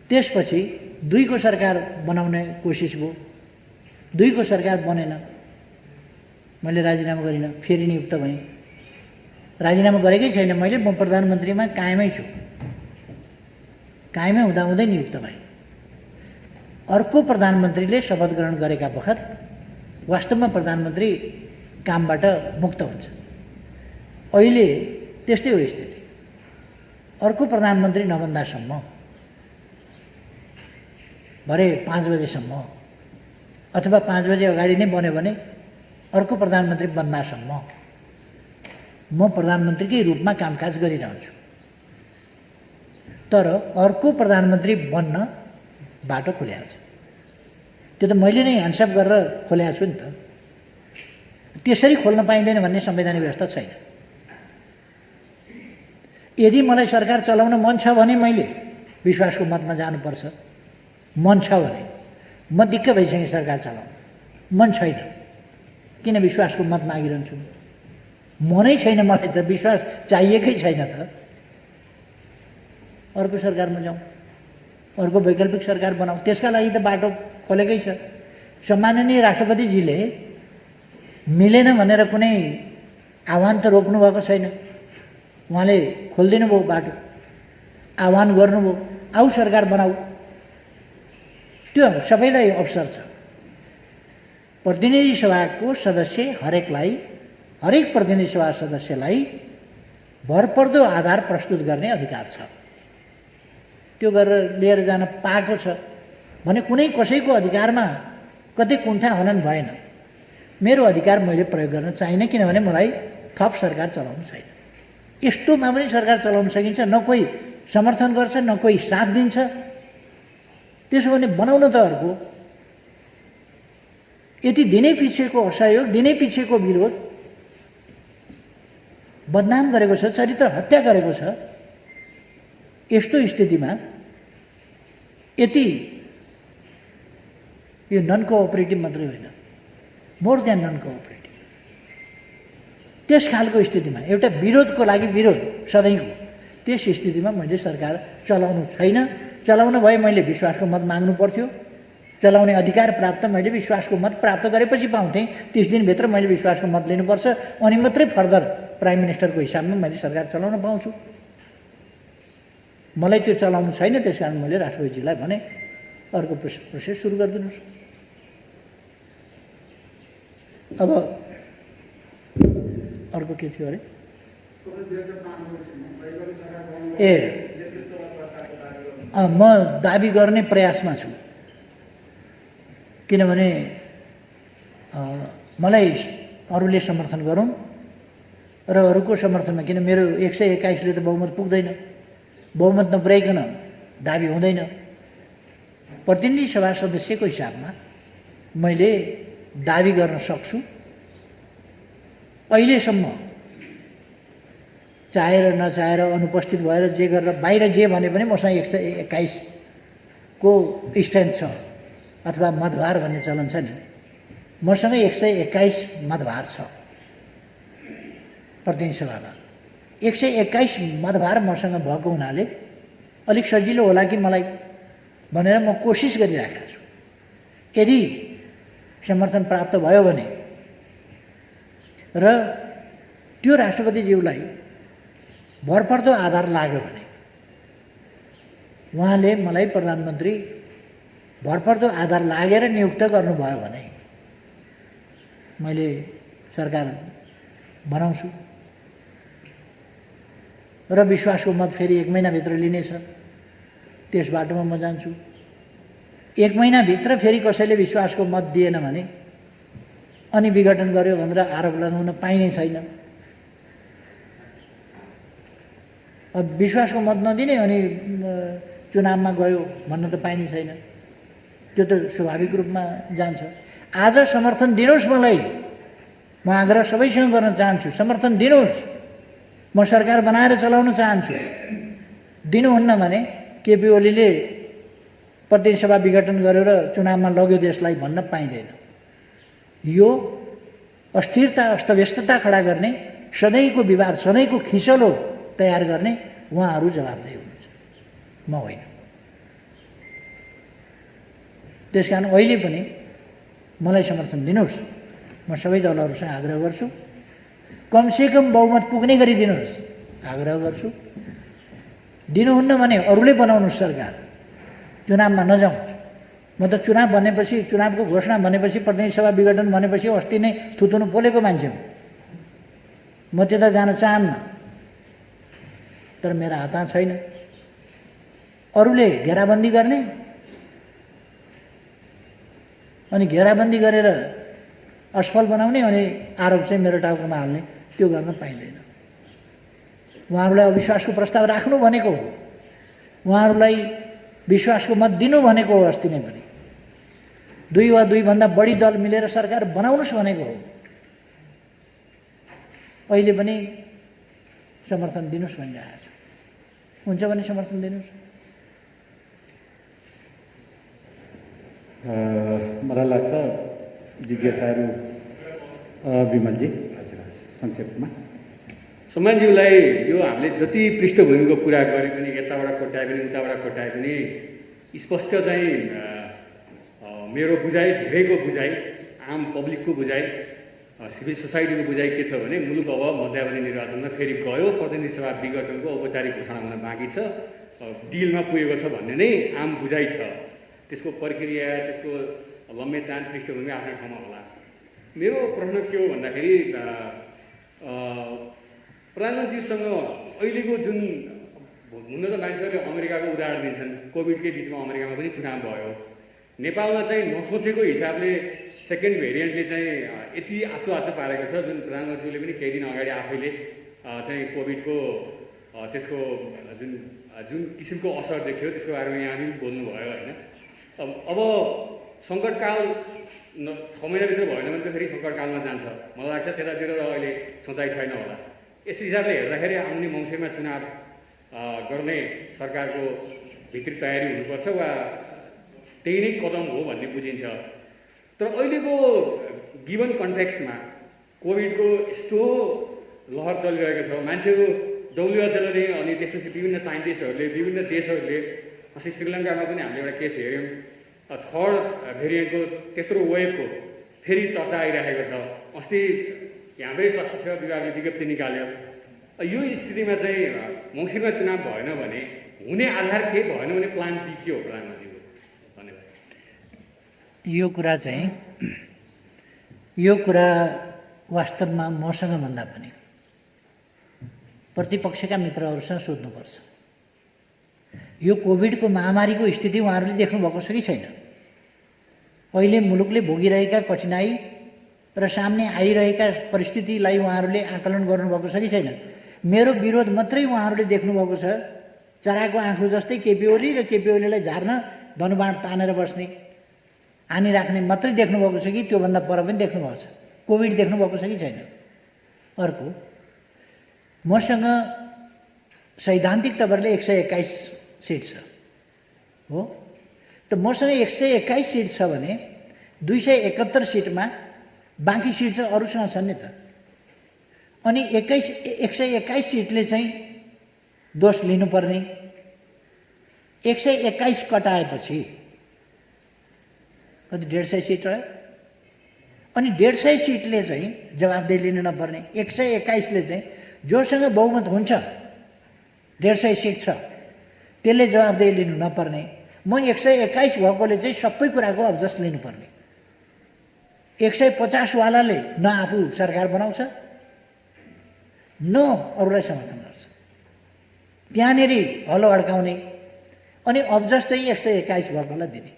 त्यसपछि 2 को सरकार बनाउने कोसिस भयो, 2 को सरकार बनेन, मैले राजीनामा गरिनँ, फेरि नियुक्त भएँ। राजीनामा गरेकै छैन मैले, म प्रधानमन्त्रीमा कायमै छु, कायमै हुँदाहुँदै नियुक्त भएँ। अर्को प्रधानमन्त्रीले शपथ ग्रहण गरेका बखत वास्तवमा प्रधानमन्त्री कामबाट मुक्त हुन्छ। अहिले त्यस्तै हो स्थिति। अर्को प्रधानमन्त्री नबन्दासम्म, भरे 5 बजेसम्म अथवा 5 बजे अगाडि नै बन्यो भने अर्को प्रधानमन्त्री बन्दासम्म म प्रधानमन्त्रीकै रूपमा कामकाज गरिरहन्छु। तर अर्को प्रधानमन्त्री बन्न बाटो खोलेको छ। त्यो त मैले नै ह्यान्डसअप गरेर खोलेको छु नि त। त्यसरी खोल्न पाइँदैन भन्ने संवैधानिक व्यवस्था छैन। यदि मलाई सरकार चलाउन मन छ भने मैले विश्वासको मतमा जानुपर्छ। मन छ भने म दिक्क भइसकेँ सरकार चलाउन, मन छैन, किन विश्वासको मत मागिरहन्छु? मनै छैन मलाई त, विश्वास चाहिएकै छैन त। अर्को सरकारमा जाउँ, अर्को वैकल्पिक सरकार बनाऊ, त्यसका लागि त बाटो खोलेकै छ। सम्माननीय राष्ट्रपतिजीले मिलेन भनेर कुनै आह्वान त रोक्नु भएको छैन। उहाँले खोलिदिनु भयो बाटो, आह्वान गर्नुभयो, आऊ सरकार बनाऊ। त्यो सबैलाई अवसर छ। प्रतिनिधि सभाको सदस्य हरेक प्रतिनिधि सभा सदस्यलाई भरपर्दो आधार प्रस्तुत गर्ने अधिकार छ। त्यो गरेर लिएर जान पाएको छ भने कुनै कसैको अधिकारमा कतै कुण्ठा हनन भएन। मेरो अधिकार मैले प्रयोग गर्न चाहिनँ, किनभने मलाई थप सरकार चलाउनु छैन। यस्तोमा पनि सरकार चलाउन सकिन्छ। न कोही समर्थन गर्छ, न कोही साथ दिन्छ। त्यसो भने बनाउन त अर्को। यति दिनै पिछेको असहयोग, दिनै पिछेको विरोध, बदनाम गरेको छ, चरित्र हत्या गरेको छ। यस्तो स्थितिमा यति यो नन कोअपरेटिभ मात्रै होइन, मोर देन नन कोअपरेटिभ, त्यस खालको स्थितिमा एउटा विरोधको लागि विरोध सधैँको, त्यस स्थितिमा मैले सरकार चलाउनु छैन। चलाउन भए मैले विश्वासको मत माग्नु पर्थ्यो। चलाउने अधिकार प्राप्त मैले विश्वासको मत प्राप्त गरेपछि पाउँथेँ। 30 दिनभित्र मैले विश्वासको मत लिनुपर्छ, अनि मात्रै फर्दर प्राइम मिनिस्टरको हिसाबमा मैले सरकार चलाउन पाउँछु। मलाई त्यो चलाउनु छैन, त्यस कारण मैले राष्ट्रपतिजीलाई भने अर्को प्रोसेस सुरु गरिदिनुहोस्। अब अर्को के थियो अरे? म दाबी गर्ने प्रयासमा छु, किनभने मलाई अरूले समर्थन गरौँ र अरूको समर्थनमा, किन मेरो 121ले त बहुमत पुग्दैन। बहुमत नपुर्याइकन दाबी हुँदैन। प्रतिनिधि सभा सदस्यको हिसाबमा मैले दाबी गर्न सक्छु। अहिलेसम्म चाहेर नचाहेर, अनुपस्थित भएर, जे गरेर, बाहिर जे भने पनि मसँग 121 को स्ट्रेन्थ छ, अथवा मतभार भन्ने चलन छ नि। मसँग 121 मतभार छ प्रतिनिधि सभामा। 121 मतभार मसँग भएको हुनाले अलिक सजिलो होला कि मलाई भनेर म कोसिस गरिरहेको छु। यदि समर्थन प्राप्त भयो भने र त्यो राष्ट्रपतिज्यूलाई भरपर्दो आधार लाग्यो भने, उहाँले मलाई प्रधानमन्त्री भरपर्दो आधार लागेर नियुक्त गर्नुभयो भने मैले सरकार बनाउँछु र विश्वासको मत फेरि 1 महिनाभित्र लिनेछ। त्यस बाटोमा म जान्छु। 1 महिनाभित्र फेरि कसैले विश्वासको मत दिएन भने अनि विघटन गर्यो भनेर आरोप लगाउन पाइने छैन। अब विश्वासको मत नदिने अनि चुनावमा गयो भन्न त पाइने छैन। त्यो त स्वाभाविक रूपमा जान्छ। आज समर्थन दिनुहोस् मलाई। म आग्रह सबैसँग गर्न चाहन्छु, समर्थन दिनुहोस्। म सरकार बनाएर चलाउन चाहन्छु। दिनुहुन्न भने केपी ओलीले प्रतिनिधि सभा विघटन गरेर चुनावमा लग्यो देशलाई भन्न पाइँदैन। यो अस्थिरता, अस्तव्यस्तता खडा गर्ने, सधैँको विवाद, सधैँको खिचलो तयार गर्ने उहाँहरू जवाबदेही हुनुहुन्छ, म होइन। त्यसकारण अहिले पनि मलाई समर्थन दिनुहोस्। म सबै दलहरूसँग आग्रह गर्छु, कमसेकम बहुमत पुग्ने गरी दिनुहोस्, आग्रह गर्छु। दिनुहुन्न भने अरूले बनाउनुहोस् सरकार, चुनावमा नजाउँ। म त चुनाव भनेपछि, चुनावको घोषणा भनेपछि, प्रतिनिधि सभा विघटन भनेपछि अस्ति नै थुतुनु पोलेको मान्छे हो। म त्यता जान चाहन्न, तर मेरो हातमा छैन। अरूले घेराबन्दी गर्ने अनि घेराबन्दी गरेर असफल बनाउने अनि आरोप चाहिँ मेरो टाउकोमा हाल्ने, त्यो गर्न पाइँदैन। उहाँहरूलाई अविश्वासको प्रस्ताव राख्नु भनेको हो, उहाँहरूलाई विश्वासको मत दिनु भनेको हो। अस्ति नै पनि 2 वा 2 भन्दा बढी दल मिलेर सरकार बनाउनुहोस् भनेको हो। अहिले पनि समर्थन दिनुहोस् भनिरहेको छु। हुन्छ भने समर्थन दिनुहोस्। मलाई लाग्छ जिज्ञासाहरू विमलजी, हजुर संक्षेपमा। सम्मानज्यूलाई यो हामीले जति पृष्ठभूमिको कुरा गरे पनि, यताबाट कोट्याए पनि उताबाट कोट्याए पनि स्पष्ट चाहिँ मेरो बुझाइ, धेरैको बुझाइ, आम पब्लिकको बुझाइ सिभिल सोसाइटीको बुझाइ के छ भने मुलुक अब मध्यावधि निर्वाचनमा फेरि गयो, प्रतिनिधि सभा विघटनको औपचारिक घोषणा हुन बाँकी छ, डिलमा पुगेको छ भन्ने नै आम बुझाइ छ। त्यसको प्रक्रिया, त्यसको लम्बेतान, पृष्ठभूमि आफ्नै ठाउँमा होला। मेरो प्रश्न के हो भन्दाखेरि प्रधानमन्त्रीसँग अहिलेको जुन हुन त मान्छेहरूले अमेरिकाको उदाहरण दिन्छन्, कोभिडकै बिचमा अमेरिकामा पनि चुनाव भयो, नेपालमा चाहिँ नसोचेको हिसाबले सेकेन्ड भेरिएन्टले चाहिँ यति आचो पारेको छ, जुन प्रधानमन्त्रीले पनि केही दिन अगाडि आफैले चाहिँ कोभिडको त्यसको जुन किसिमको असर देखियो त्यसको बारेमा यहाँ पनि बोल्नुभयो होइन। अब सङ्कटकाल 6 महिनाभित्र भएन भने त फेरि सङ्कटकालमा जान्छ। मलाई लाग्छ त्यतातिर अहिले सोचाइ छैन होला। यस हिसाबले हेर्दाखेरि आउने मङ्सिरमा चुनाव गर्ने सरकारको भित्री तयारी हुनुपर्छ वा त्यही नै कदम हो भन्ने बुझिन्छ। तर अहिलेको गिभन कन्टेक्स्टमा कोभिडको यस्तो लहर चलिरहेको छ, मान्छेहरू WHO अनि त्यसपछि विभिन्न साइन्टिस्टहरूले, विभिन्न देशहरूले, अस्ति श्रीलङ्कामा पनि हामीले एउटा केस हेऱ्यौँ, थर्ड भेरिएन्टको तेस्रो वेभको फेरि चर्चा आइरहेको छ। अस्ति हाम्रै स्वास्थ्य सेवा विभागले विज्ञप्ति निकाल्यो। यो स्थितिमा चाहिँ मङ्सिरमा चुनाव भएन भने हुने आधार के, भएन भने प्लान बी के हो प्रधानमन्त्रीको? धन्यवाद। यो कुरा वास्तवमा मसँग भन्दा पनि प्रतिपक्षका मित्रहरूसँग सोध्नुपर्छ। यो कोभिडको महामारीको स्थिति उहाँहरूले देख्नुभएको छ कि छैन? अहिले मुलुकले भोगिरहेका कठिनाई र सामने आइरहेका परिस्थितिलाई उहाँहरूले आकलन गर्नुभएको छ कि छैन? मेरो विरोध मात्रै उहाँहरूले देख्नुभएको छ। चराको आँखु जस्तै केपी ओली र केपी ओलीलाई झार्न धनुबाण तानेर बस्ने, हानि राख्ने मात्रै देख्नुभएको छ कि त्योभन्दा पर पनि देख्नुभएको छ? कोभिड देख्नुभएको छ कि छैन? अर्को, मसँग सैद्धान्तिक तवरले 121 सिट छ हो, त मसँग 121 सिट छ भने 271 सिटमा बाँकी सिट चाहिँ अरूसँग छन् नि त। अनि 121 सिटले चाहिँ दोष लिनुपर्ने, 121 कटाएपछि कति 150 सिट रह्यो। अनि 150 सिटले चाहिँ जवाफदेही लिनु नपर्ने, 121ले चाहिँ जोसँग बहुमत हुन्छ 150 सिट छ त्यसले जवाफदेही लिनु नपर्ने। म 121 भएकोले चाहिँ सबै कुराको अब्जस्ट लिनुपर्ने। 150 वालाले न आफू सरकार बनाउँछ न अरूलाई समर्थन गर्छ, त्यहाँनेरि हलो अड्काउने, अनि अब्जस्ट चाहिँ 121 भएकोलाई दिने।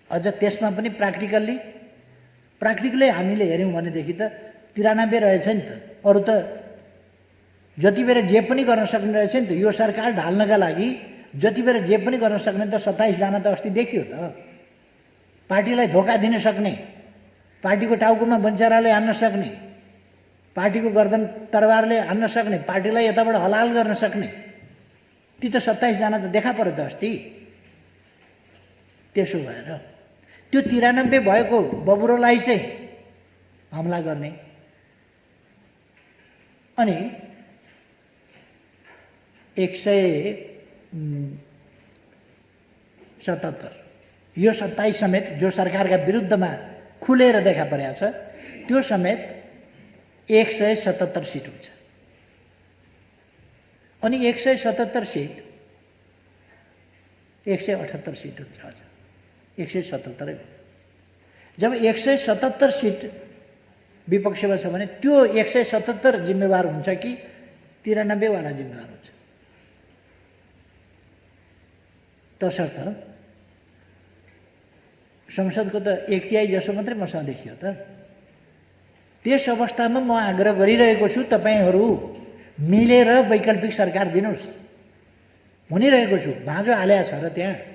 अझ त्यसमा पनि प्र्याक्टिकली हामीले हेऱ्यौँ भनेदेखि त 93 रहेछ नि त। अरू त जति बेर जे पनि गर्न सक्ने रहेछ नि त। यो सरकार ढाल्नका लागि जति बेर जे पनि गर्न सक्ने त 27 जना त अस्ति देखियो त। पार्टीलाई धोका दिन सक्ने, पार्टीको टाउकोमा बन्चराले हान्न सक्ने, पार्टीको गर्दन तरबारले हान्न सक्ने, पार्टीलाई यताबाट हलाल गर्न सक्ने, ती त 27 जना त देखा पर्यो त अस्ति। त्यसो भएर त्यो 93 भएको बबुरोलाई चाहिँ हमला गर्ने। अनि 177 यो 27 समेत जो सरकारका विरुद्धमा खुलेर देखा परेको छ त्यो समेत 177 सिट हुन्छ। अनि 177 सिट 178 सिट हुन्छ। हजुर 177 जब 177 सिट विपक्षमा छ भने त्यो 177 जिम्मेवार हुन्छ कि 93 वाला जिम्मेवार हुन्छ? तसर्थ संसदको त 1/3 जसो मात्रै मसँग देखियो त। त्यस अवस्थामा म आग्रह गरिरहेको छु तपाईहरू मिलेर वैकल्पिक सरकार दिनुहोस् भनिरहेको छु। भाँजो हालेको छ र त्यहाँ।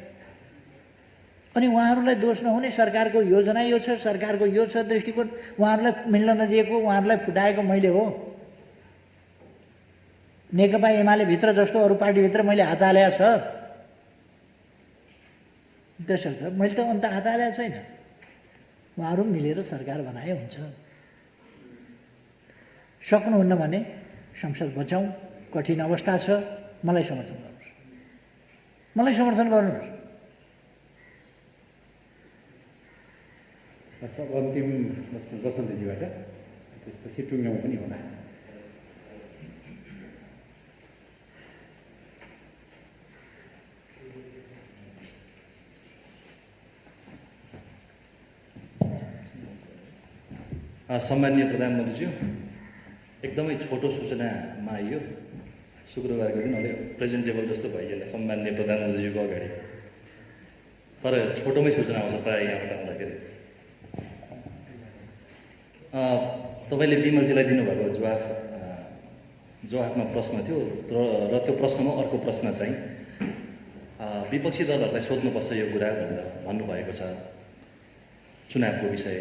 अनि उहाँहरूलाई दोष नहुने, सरकारको योजना यो छ, सरकारको यो छ दृष्टिकोण, उहाँहरूलाई मिल्न नदिएको, उहाँहरूलाई फुटाएको मैले हो। नेकपा एमाले भित्र जस्तो अरू पार्टीभित्र मैले हात हालेको छ? त्यसर्थ मैले त अन्त हात हालेको छैन। उहाँहरू मिलेर सरकार बनाए हुन्छ। सक्नुहुन्न भने संसद बचाउँ, कठिन अवस्था छ, मलाई समर्थन गर्नुहोस्, मलाई समर्थन गर्नुहोस्। सब अन्तिम बसन्तजीबाट त्यसपछि टुङ्ग्याउँ पनि होला। सम्माननीय प्रधानमन्त्रीज्यू, एकदमै छोटो सूचनामा आइयो। शुक्रबारको दिन अलि प्रेजेन्टेबल जस्तो भइहाल्यो सम्माननीय प्रधानमन्त्रीज्यूको अगाडि, तर छोटोमै सूचना आउँछ प्रायः यहाँबाट आउँदाखेरि। तपाईँले विमलजीलाई दिनुभएको जवाफमा प्रश्न थियो र त्यो प्रश्नमा अर्को प्रश्न चाहिँ विपक्षी दलहरूलाई सोध्नुपर्छ यो कुरा भनेर भन्नुभएको छ चुनावको विषय।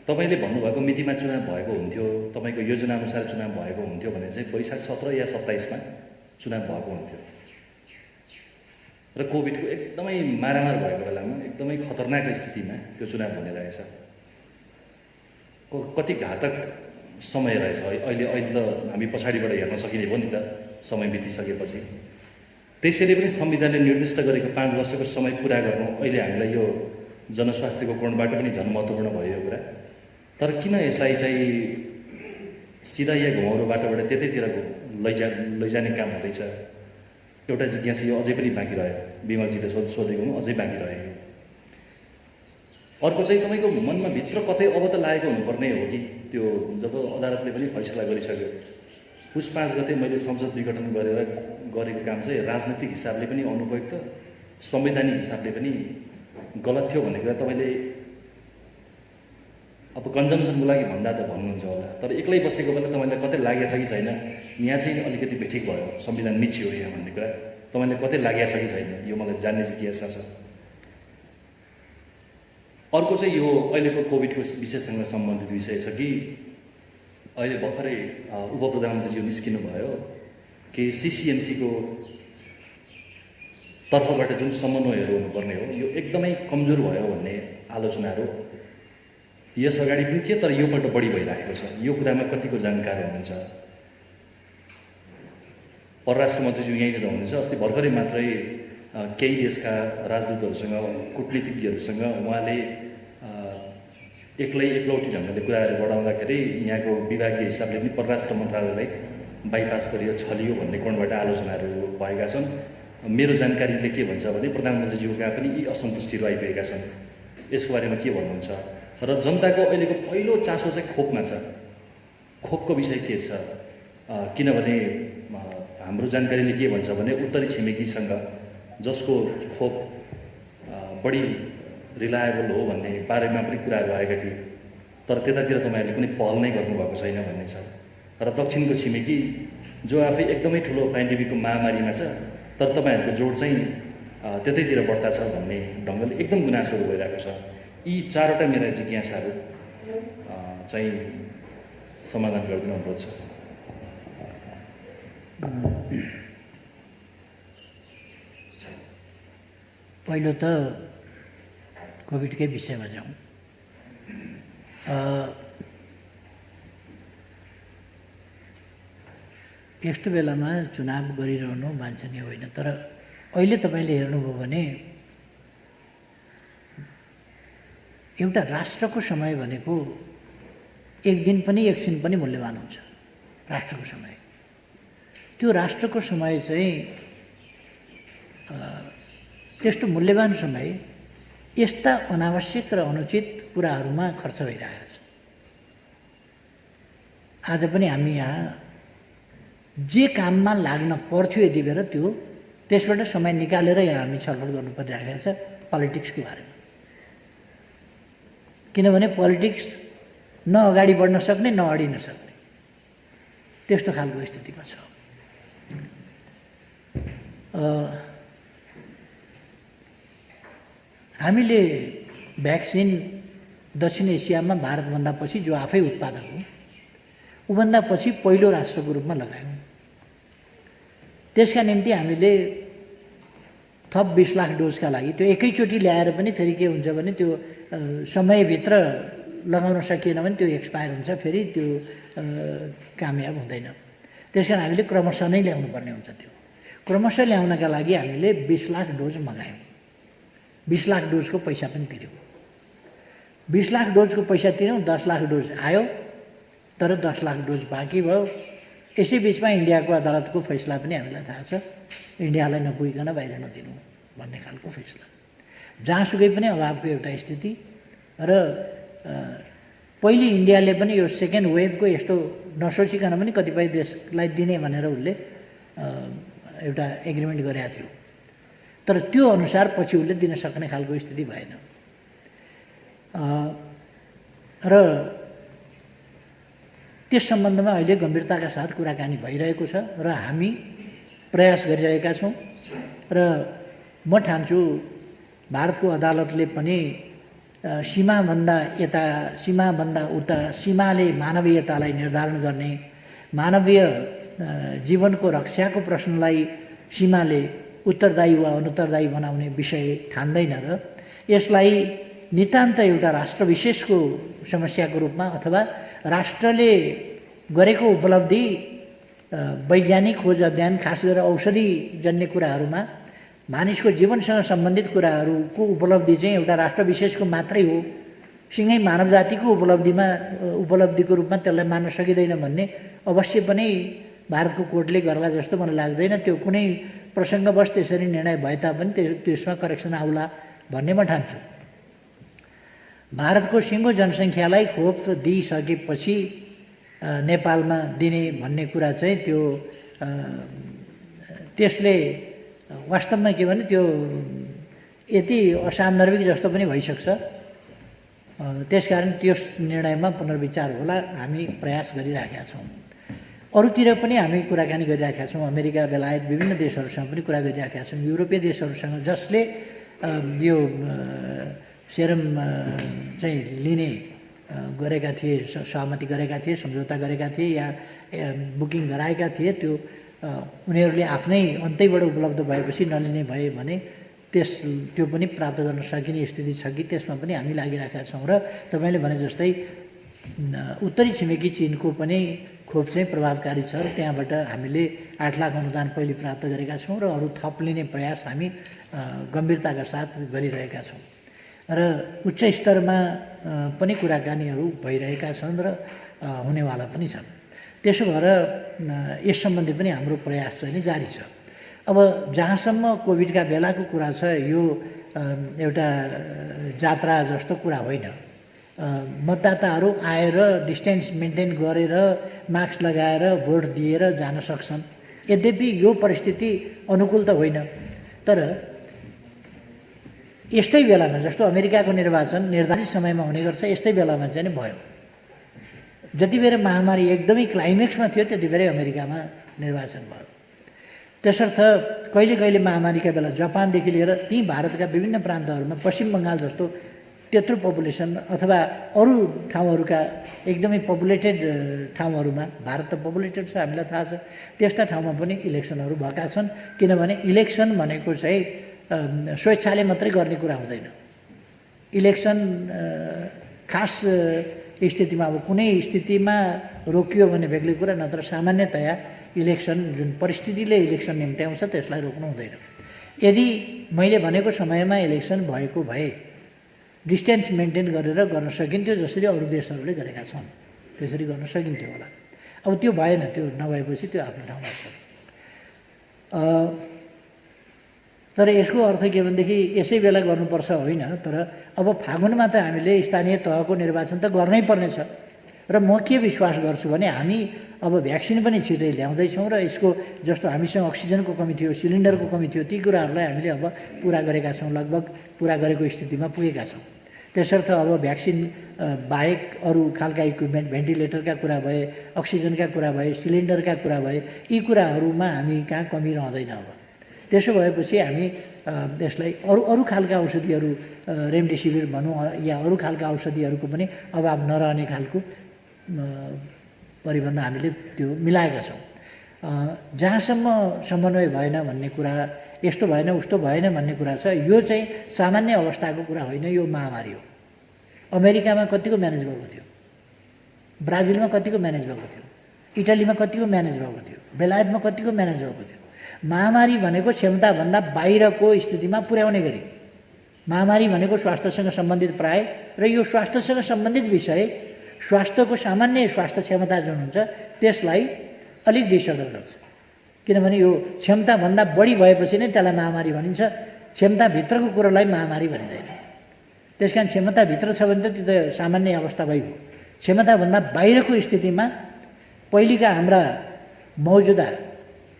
तपाईँले भन्नुभएको मितिमा चुनाव भएको हुन्थ्यो, तपाईँको योजनाअनुसार चुनाव भएको हुन्थ्यो भने चाहिँ वैशाख 17 या 27मा चुनाव भएको हुन्थ्यो। र कोभिडको एकदमै मारामार भएको बेलामा एकदमै खतरनाक स्थितिमा त्यो चुनाव हुने रहेछ। कति घातक समय रहेछ। अहिले त हामी पछाडिबाट हेर्न सकिने भयो नि त समय बितिसकेपछि। त्यसैले पनि संविधानले निर्दिष्ट गरेको 5 वर्षको समय पुरा गर्नु अहिले हामीलाई यो जनस्वास्थ्यको कोणबाट पनि झन् महत्त्वपूर्ण भयो यो कुरा। तर किन यसलाई चाहिँ सिधा या घुमाउरो बाटोबाट त्यतैतिर लैजाने काम हुँदैछ, एउटा जिज्ञासा यो अझै पनि बाँकी रह्यो। विमलजीले सोधेकोमा अझै बाँकी रह्यो। अर्को चाहिँ तपाईँको मनमा भित्र कतै अब त लागेको हुनुपर्ने हो कि त्यो जब अदालतले पनि फैसला गरिसक्यो पुस 5 गते मैले संसद विघटन गरेको काम चाहिँ राजनैतिक हिसाबले पनि अनुपयुक्त, संवैधानिक हिसाबले पनि गलत थियो भन्ने कुरा तपाईँले अब कन्जम्सनको लागि भन्दा त भन्नुहुन्छ होला, तर एक्लै बसेको बेला तपाईँलाई कतै लागेको छ कि छैन यहाँ चाहिँ अलिकति बेठिक भयो, संविधान मिचियो यहाँ भन्ने कुरा तपाईँलाई कतै लागेको छ कि छैन यो मलाई जान्ने जिज्ञासा छ। अर्को चाहिँ यो अहिलेको कोभिडको विषयसँग सम्बन्धित विषय छ कि अहिले भर्खरै उप प्रधानमन्त्रीज्यू निस्किनु भयो कि सिसिएमसीको तर्फबाट जुन समन्वयहरू हुनुपर्ने हो यो एकदमै कमजोर भयो भन्ने आलोचनाहरू यस अगाडि पनि थिए, तर योपल्ट बढी भइरहेको छ। यो कुरामा कतिको जानकार हुनुहुन्छ? परराष्ट्र मन्त्रीज्यू यहीँनिर हुनुहुन्छ। अस्ति भर्खरै मात्रै केही देशका राजदूतहरूसँग कूटनीतिज्ञहरूसँग उहाँले एकलौटी ढङ्गले कुराहरू बढाउँदाखेरि यहाँको विभागीय हिसाबले पनि परराष्ट्र मन्त्रालयलाई बाइपास गरियो, छलियो भन्ने कोणबाट आलोचनाहरू भएका छन्। मेरो जानकारीले के भन्छ भने प्रधानमन्त्रीज्यूका पनि यी असन्तुष्टिहरू आइपुगेका छन्। यसको बारेमा के भन्नुहुन्छ? र जनताको अहिलेको पहिलो चासो चाहिँ खोपमा छ। खोपको विषय के छ? किनभने हाम्रो जानकारीले के भन्छ भने उत्तरी छिमेकीसँग जसको खोप बढी रिलायबल हो भन्ने बारेमा पनि कुराहरू आएका थिए, तर त्यतातिर तपाईँहरूले कुनै पहल नै गर्नुभएको छैन भन्ने छ। र दक्षिणको छिमेकी जो आफै एकदमै ठुलो पेन्डेमिकको महामारीमा छ, तर तपाईँहरूको जोड चाहिँ त्यतैतिर बढ्ता छ भन्ने ढङ्गले एकदम गुनासोहरू भइरहेको छ। यी 4वटा मेरा जिज्ञासाहरू चाहिँ समाधान गरिदिनु अनुरोध छ। पहिलो त कोभिडकै विषयमा जाउँ। यस्तो बेलामा चुनाव गरिरहनु वाञ्छनीय होइन, तर अहिले तपाईँले हेर्नुभयो भने एउटा राष्ट्रको समय भनेको एक दिन पनि एकछिन पनि मूल्यवान हुन्छ। राष्ट्रको समय, त्यो राष्ट्रको समय चाहिँ त्यस्तो मूल्यवान समय यस्ता अनावश्यक र अनुचित कुराहरूमा खर्च भइरहेको छ। आज पनि हामी यहाँ जे काममा लाग्न पर्थ्यो यति बेर त्यसबाट समय निकालेर यहाँ हामी छलफल गर्नु परिरहेको छ पोलिटिक्सको बारेमा। किनभने पोलिटिक्स न अगाडि बढ्न सक्ने न अडिन सक्ने त्यस्तो खालको स्थितिमा छ। हामीले भ्याक्सिन दक्षिण एसियामा भारतभन्दा पछि जो आफै उत्पादक हो ऊभन्दा पछि पहिलो राष्ट्रको रूपमा लगायौँ। त्यसका निम्ति हामीले थप 20 लाख डोजका लागि त्यो एकैचोटि ल्याएर पनि फेरि के हुन्छ भने त्यो समयभित्र लगाउन सकिएन भने त्यो एक्सपायर हुन्छ, फेरि त्यो कामयाब हुँदैन। त्यसकारण हामीले क्रमशः नै ल्याउनु पर्ने हुन्छ। त्यो क्रमशः ल्याउनका लागि हामीले 20 लाख डोज मगायौँ। 20 लाख डोजको पैसा पनि तिर्यौँ। 20 लाख डोजको पैसा तिर्यौँ, 10 लाख डोज आयो। तर 10 लाख डोज बाँकी भयो। यसै बिचमा इन्डियाको अदालतको फैसला पनि हामीलाई थाहा छ, इन्डियालाई नपुगिकन बाहिर नदिनु भन्ने खालको फैसला। जहाँसुकै पनि अभावको एउटा स्थिति र पहिले इन्डियाले पनि यो सेकेन्ड वेभको यस्तो नसोचिकन पनि कतिपय देशलाई दिने भनेर उसले एउटा एग्रिमेन्ट गरेका थियो, तर त्यो अनुसार पछि उसले दिन सक्ने खालको स्थिति भएन। र त्यस सम्बन्धमा अहिले गम्भीरताका साथ कुराकानी भइरहेको छ र हामी प्रयास गरिरहेका छौँ। र म ठान्छु भारतको अदालतले पनि सीमाभन्दा उता सीमाले मानवीयतालाई निर्धारण गर्ने, मानवीय जीवनको रक्षाको प्रश्नलाई सीमाले उत्तरदायी वा अनुत्तरदायी बनाउने विषय ठान्दैन र यसलाई नितान्त एउटा राष्ट्र विशेषको समस्याको रूपमा अथवा राष्ट्रले गरेको उपलब्धि वैज्ञानिक खोज अध्ययन खास गरेर औषधिजन्य कुराहरूमा मानिसको जीवनसँग सम्बन्धित कुराहरूको उपलब्धि चाहिँ एउटा राष्ट्र विशेषको मात्रै हो, सँगै मानव जातिको उपलब्धिको रूपमा त्यसलाई मान्न सकिँदैन भन्ने अवश्य पनि भारतको कोर्टले गर्ला जस्तो मलाई लाग्दैन। त्यो कुनै प्रसङ्गवश त्यसरी निर्णय भए तापनि त्यसमा करेक्सन आउला भन्ने म ठान्छु। भारतको सिङ्गो जनसङ्ख्यालाई खोप दिइसकेपछि नेपालमा दिने भन्ने कुरा चाहिँ त्यसले वास्तवमा के भने त्यो यति असान्दर्भिक जस्तो पनि भइसक्छ। त्यसकारण त्यस निर्णयमा पुनर्विचार होला, हामी प्रयास गरिराखेका छौँ। अरूतिर पनि हामी कुराकानी गरिराखेका छौँ, अमेरिका बेलायत विभिन्न देशहरूसँग पनि कुरा गरिराखेका छौँ, युरोपीय देशहरूसँग जसले यो सेरम चाहिँ लिने गरेका थिए, सहमति गरेका थिए, सम्झौता गरेका थिए या बुकिङ गराएका थिए, त्यो उनीहरूले आफ्नै अन्तैबाट उपलब्ध भएपछि नलिने भए भने त्यो पनि प्राप्त गर्न सकिने स्थिति छ कि त्यसमा पनि हामी लागिरहेका छौँ। र तपाईँले भने जस्तै उत्तरी छिमेकी चीनको पनि खोप चाहिँ प्रभावकारी छ र त्यहाँबाट हामीले 8 लाख अनुदान पहिले प्राप्त गरेका छौँ र अरू थप लिने प्रयास हामी गम्भीरताका साथ गरिरहेका छौँ र उच्च स्तरमा पनि कुराकानीहरू भइरहेका छन् र हुनेवाला पनि छन्। त्यसो भएर यस सम्बन्धी पनि हाम्रो प्रयास चाहिँ जारी छ। अब जहाँसम्म कोभिडका बेलाको कुरा छ, यो एउटा जात्रा जस्तो कुरा होइन। मतदाताहरू आएर डिस्टेन्स मेन्टेन गरेर मास्क लगाएर भोट दिएर जान सक्छन्। यद्यपि यो परिस्थिति अनुकूल त होइन, तर यस्तै बेलामा जस्तो अमेरिकाको निर्वाचन निर्धारित समयमा हुने गर्छ, यस्तै बेलामा चाहिँ भयो। जति बेर महामारी एकदमै क्लाइमेक्समा थियो त्यति बेरै अमेरिकामा निर्वाचन भयो। त्यसर्थ कहिले कहिले महामारीका बेला जापानदेखि लिएर ती भारतका विभिन्न प्रान्तहरूमा पश्चिम बङ्गाल जस्तो त्यत्रो पपुलेसन अथवा अरू ठाउँहरूका एकदमै पपुलेटेड ठाउँहरूमा, भारत त पपुलेटेड छ हामीलाई थाहा छ, त्यस्ता ठाउँमा पनि इलेक्सनहरू भएका छन्। किनभने इलेक्सन भनेको चाहिँ स्वेच्छाले मात्रै गर्ने कुरा हुँदैन। इलेक्सन खास स्थितिमा, अब कुनै स्थितिमा रोकियो भने बेग्लै कुरा, नत्र सामान्यतया इलेक्सन जुन परिस्थितिले इलेक्सन निम्त्याउँछ त्यसलाई रोक्नु हुँदैन। यदि मैले भनेको समयमा इलेक्सन भएको भए डिस्टेन्स मेन्टेन गरेर गर्न सकिन्थ्यो, जसरी अरू देशहरूले गरेका छन् त्यसरी गर्न सकिन्थ्यो होला। अब त्यो भएन, त्यो नभएपछि त्यो आफ्नो ठाउँमा छ। तर यसको अर्थ के भनेदेखि यसै बेला गर्नुपर्छ होइन, तर अब फागुनमा त हामीले स्थानीय तहको निर्वाचन त गर्नै पर्नेछ। र म के विश्वास गर्छु भने हामी अब भ्याक्सिन पनि छिटै ल्याउँदैछौँ र यसको जस्तो हामीसँग अक्सिजनको कमी थियो, सिलिन्डरको कमी थियो, ती कुराहरूलाई हामीले अब पुरा गरेका छौँ, लगभग पुरा गरेको स्थितिमा पुगेका छौँ। त्यसर्थ अब भ्याक्सिन बाहेक अरू खालका इक्विपमेन्ट, भेन्टिलेटरका कुरा भए, अक्सिजनका कुरा भए, सिलिन्डरका कुरा भए, यी कुराहरूमा हामी कहाँ कमी रहँदैन। अब त्यसो भएपछि हामी यसलाई अरू खालका औषधिहरू, रेमडेसिभिर भनौँ या अरू खालका औषधिहरूको पनि अभाव नरहने खालको परिबन्ध हामीले त्यो मिलाएका छौँ। जहाँसम्म समन्वय भएन भन्ने कुरा, यस्तो भएन उस्तो भएन भन्ने कुरा छ, यो चाहिँ सामान्य अवस्थाको कुरा होइन, यो महामारी हो। अमेरिकामा कतिको म्यानेज भएको थियो, ब्राजिलमा कतिको म्यानेज भएको थियो, इटालीमा कतिको म्यानेज भएको थियो, बेलायतमा कतिको म्यानेज भएको थियो। महामारी भनेको क्षमताभन्दा बाहिरको स्थितिमा पुर्याउने गरी, महामारी भनेको स्वास्थ्यसँग सम्बन्धित प्राय, र यो स्वास्थ्यसँग सम्बन्धित विषय स्वास्थ्यको सामान्य स्वास्थ्य क्षमता जुन हुन्छ त्यसलाई अलिक डिसअर्डर गर्छ। किनभने यो क्षमताभन्दा बढी भएपछि नै त्यसलाई महामारी भनिन्छ, क्षमताभित्रको कुरोलाई महामारी भनिँदैन। त्यस कारण क्षमताभित्र छ भने त त्यो त सामान्य अवस्था भइगयो। क्षमताभन्दा बाहिरको स्थितिमा पहिलेका हाम्रा मौजुदा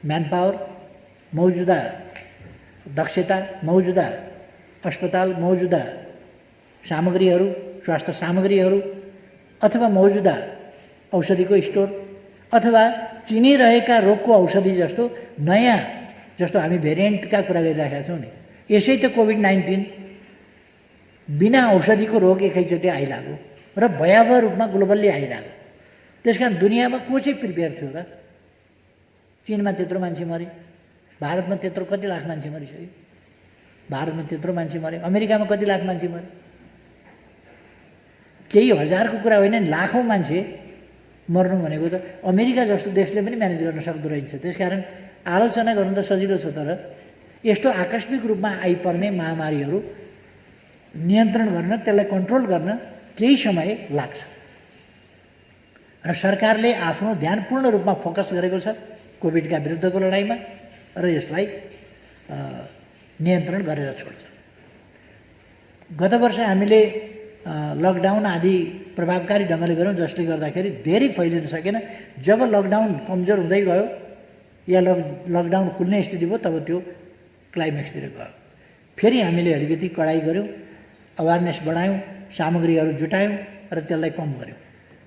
म्यान पावर, मौजुदा दक्षता, मौजुदा अस्पताल, मौजुदा सामग्रीहरू, स्वास्थ्य सामग्रीहरू, अथवा मौजुदा औषधिको स्टोर, अथवा चिनिरहेका रोगको औषधि जस्तो नयाँ, जस्तो हामी भेरिएन्टका कुरा गरिरहेका छौँ नि, यसै त कोभिड-19 बिना औषधिको रोग एकैचोटि आइलाग्यो र भयावह रूपमा ग्लोबल्ली आइलाग्यो। त्यस कारण दुनियाँमा को चाहिँ प्रिपेयर थियो र? चीनमा त्यत्रो मान्छे मरे, भारतमा त्यत्रो कति लाख मान्छे मरिसक्यो, भारतमा त्यत्रो मान्छे मरे, अमेरिकामा कति लाख मान्छे मरे, केही हजारको कुरा होइन, लाखौँ मान्छे मर्नु भनेको त अमेरिका जस्तो देशले पनि म्यानेज गर्न सक्दो रहेछ। त्यसकारण आलोचना गर्नु त सजिलो छ, तर यस्तो आकस्मिक रूपमा आइपर्ने महामारीहरू नियन्त्रण गर्न, त्यसलाई कन्ट्रोल गर्न केही समय लाग्छ र सरकारले आफ्नो ध्यान पूर्ण रूपमा फोकस गरेको छ कोभिडका विरुद्धको लडाइँमा र यसलाई नियन्त्रण गरेर छोड्छ। गत वर्ष हामीले लकडाउन आदि प्रभावकारी ढङ्गले गऱ्यौँ, जसले गर्दाखेरि धेरै फैलिन सकेन। जब लकडाउन कमजोर हुँदै गयो या लकडाउन खुल्ने स्थिति भयो, तब त्यो क्लाइमेक्सतिर गयो। फेरि हामीले अलिकति कडाइ गऱ्यौँ, अवेरनेस बढायौँ, सामग्रीहरू जुटायौँ र त्यसलाई कम गऱ्यौँ।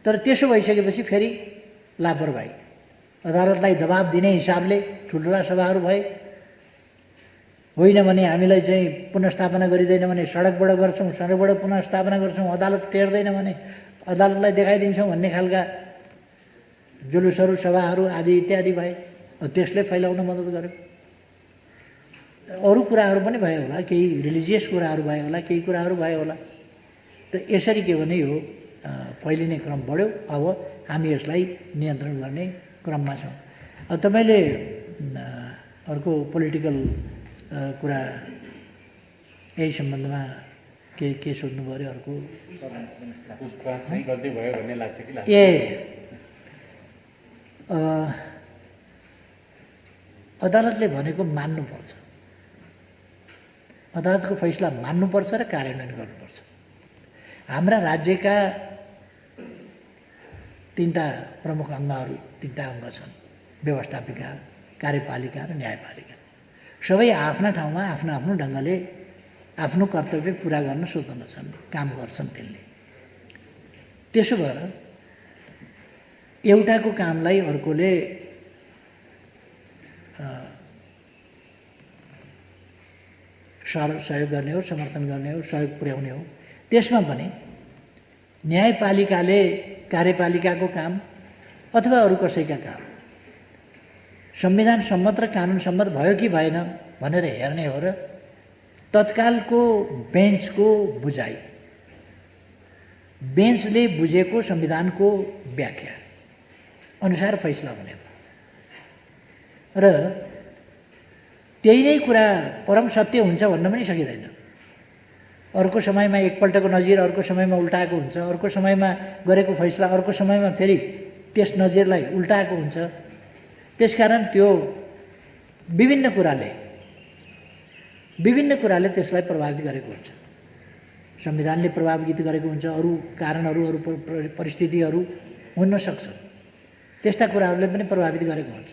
तर त्यसो भइसकेपछि फेरि लापरवाही, अदालतलाई दबाब दिने हिसाबले ठुल्ठुला सभाहरू भए, होइन भने हामीलाई चाहिँ पुनर्स्थापना गरिँदैन भने सडकबाट गर्छौँ, सडकबाट पुनर्स्थापना गर्छौँ, अदालत टेर्दैन भने अदालतलाई देखाइदिन्छौँ भन्ने खालका जुलुसहरू, सभाहरू आदि इत्यादि भए। त्यसले फैलाउन मद्दत गर्यो। अरू कुराहरू पनि भयो होला, केही रिलिजियस कुराहरू भयो होला, केही कुराहरू भयो होला। त यसरी के भने यो फैलिने क्रम बढ्यो। अब हामी यसलाई नियन्त्रण गर्ने क्रममा छौँ। अब तपाईँले अर्को पोलिटिकल कुरा यही सम्बन्धमा के सोध्नु पऱ्यो? अर्को ए अदालतले भनेको मान्नुपर्छ, अदालतको फैसला मान्नुपर्छ र कार्यान्वयन गर्नुपर्छ। हाम्रा राज्यका तीनटा प्रमुख अङ्गहरू, तीनटा अङ्ग छन्, व्यवस्थापिका, कार्यपालिका र न्यायपालिका। सबै आफ्ना ठाउँमा आफ्नो आफ्नो ढङ्गले आफ्नो कर्तव्य पुरा गर्न स्वतन्त्र छन्, काम गर्छन् त्यसले। त्यसो भएर एउटाको कामलाई अर्कोले सहयोग गर्ने हो, समर्थन गर्ने हो, सहयोग पुर्याउने हो। त्यसमा पनि न्यायपालिकाले कार्यपालिकाको काम अथवा अरू कसैका काम संविधान सम्मत र कानुन सम्मत भयो कि भएन भनेर हेर्ने हो र तत्कालको बेन्चको बुझाइ, बेन्चले बुझेको संविधानको व्याख्या अनुसार फैसला हुने हो र त्यही नै कुरा परम सत्य हुन्छ भन्न पनि सकिँदैन। अर्को समयमा एकपल्टको नजिर अर्को समयमा उल्टाएको हुन्छ, अर्को समयमा गरेको फैसला अर्को समयमा फेरि त्यस नजिरलाई उल्टाएको हुन्छ। त्यसकारण त्यो विभिन्न कुराले त्यसलाई प्रभावित गरेको हुन्छ। संविधानले प्रभावित गरेको हुन्छ, अरू कारणहरू, अरू परिस्थितिहरू हुन सक्छ, त्यस्ता कुराहरूले पनि प्रभावित गरेको हुन्छ।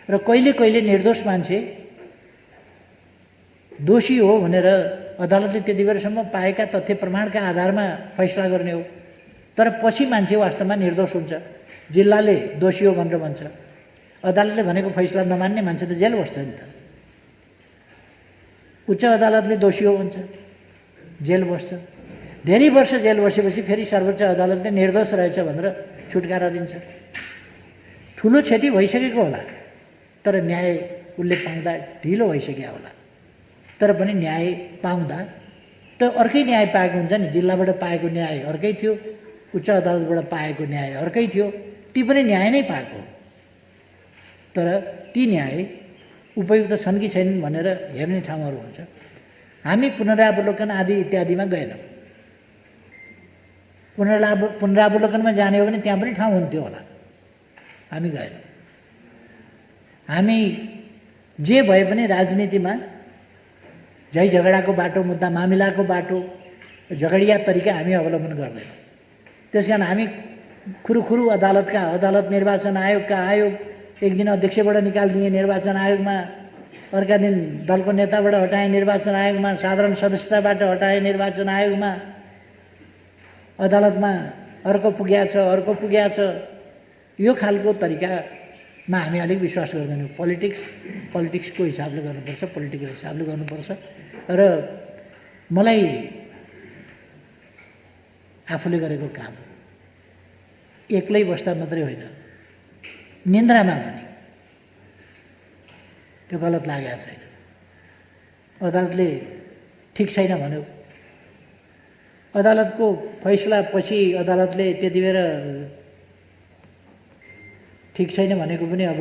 र कहिले कहिले निर्दोष मान्छे दोषी हो भनेर अदालतले त्यति बेरसम्म पाएका तथ्य प्रमाणका आधारमा फैसला गर्ने हो, तर पछि मान्छे वास्तवमा निर्दोष हुन्छ, जिल्लाले दोषी हो भनेर भन्छ, अदालतले भनेको फैसला नमान्ने मान्छे त जेल बस्छ नि त। उच्च अदालतले दोषी हो भन्छ, जेल बस्छ, धेरै वर्ष जेल बसेपछि फेरि सर्वोच्च अदालतले निर्दोष रहेछ भनेर छुटकारा दिन्छ। ठुलो क्षति भइसकेको होला, तर न्याय उसले पाउँदा ढिलो भइसक्यो होला, तर पनि न्याय पाउँदा त अर्कै न्याय पाएको हुन्छ नि। जिल्लाबाट पाएको न्याय अर्कै थियो, उच्च अदालतबाट पाएको न्याय अर्कै थियो, ती पनि न्याय नै पाएको, तर ती न्याय उपयुक्त छन् कि छैनन् भनेर हेर्ने ठाउँहरू हुन्छ। हामी पुनरावलोकन आदि इत्यादिमा गएनौँ। पुनरावलोकनमा जाने हो भने त्यहाँ पनि ठाउँ हुन्थ्यो होला, हामी गएनौँ। हामी जे भए पनि राजनीतिमा झै झगडाको बाटो, मुद्दा मामिलाको बाटो, झगडिया तरिका हामी अवलम्बन गर्दैनौँ। त्यस कारण हामी खुरुखुरु अदालत निर्वाचन आयोगका आयोग एक दिन अध्यक्षबाट निकालिदिए निर्वाचन आयोगमा, अर्का दिन दलको नेताबाट हटाए निर्वाचन आयोगमा, साधारण सदस्यताबाट हटाए निर्वाचन आयोगमा, अदालतमा अर्को पुग्या छ। यो खालको तरिकामा हामी अलिक विश्वास गर्दैनौँ। पोलिटिक्सको हिसाबले गर्नुपर्छ, पोलिटिकल हिसाबले गर्नुपर्छ। र मलाई आफूले गरेको काम एक्लै बस्दा मात्रै होइन, निन्द्रामा पनि त्यो गलत लागेको छैन। अदालतले ठिक छैन भन्यो, अदालतको फैसला पछि अदालतले त्यति बेर ठिक छैन भनेको पनि अब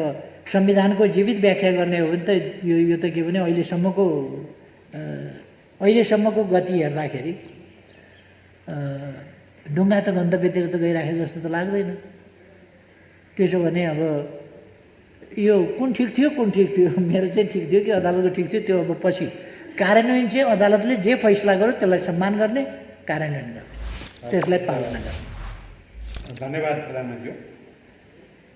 संविधानको जीवित व्याख्या गर्ने हो भने त यो त के भने अहिलेसम्मको गति हेर्दाखेरि ढुङ्गा त गन्तव्यतिर त गइराखे जस्तो त लाग्दैन। त्यसो भने अब यो कुन ठिक थियो मेरो चाहिँ ठिक थियो कि अदालतको ठिक थियो, त्यो अब पछि कार्यान्वयन चाहिँ अदालतले जे फैसला गर्यो त्यसलाई सम्मान गर्ने, कार्यान्वयन गर्ने, त्यसलाई पालना गर्ने। धन्यवाद प्रधानमन्त्री।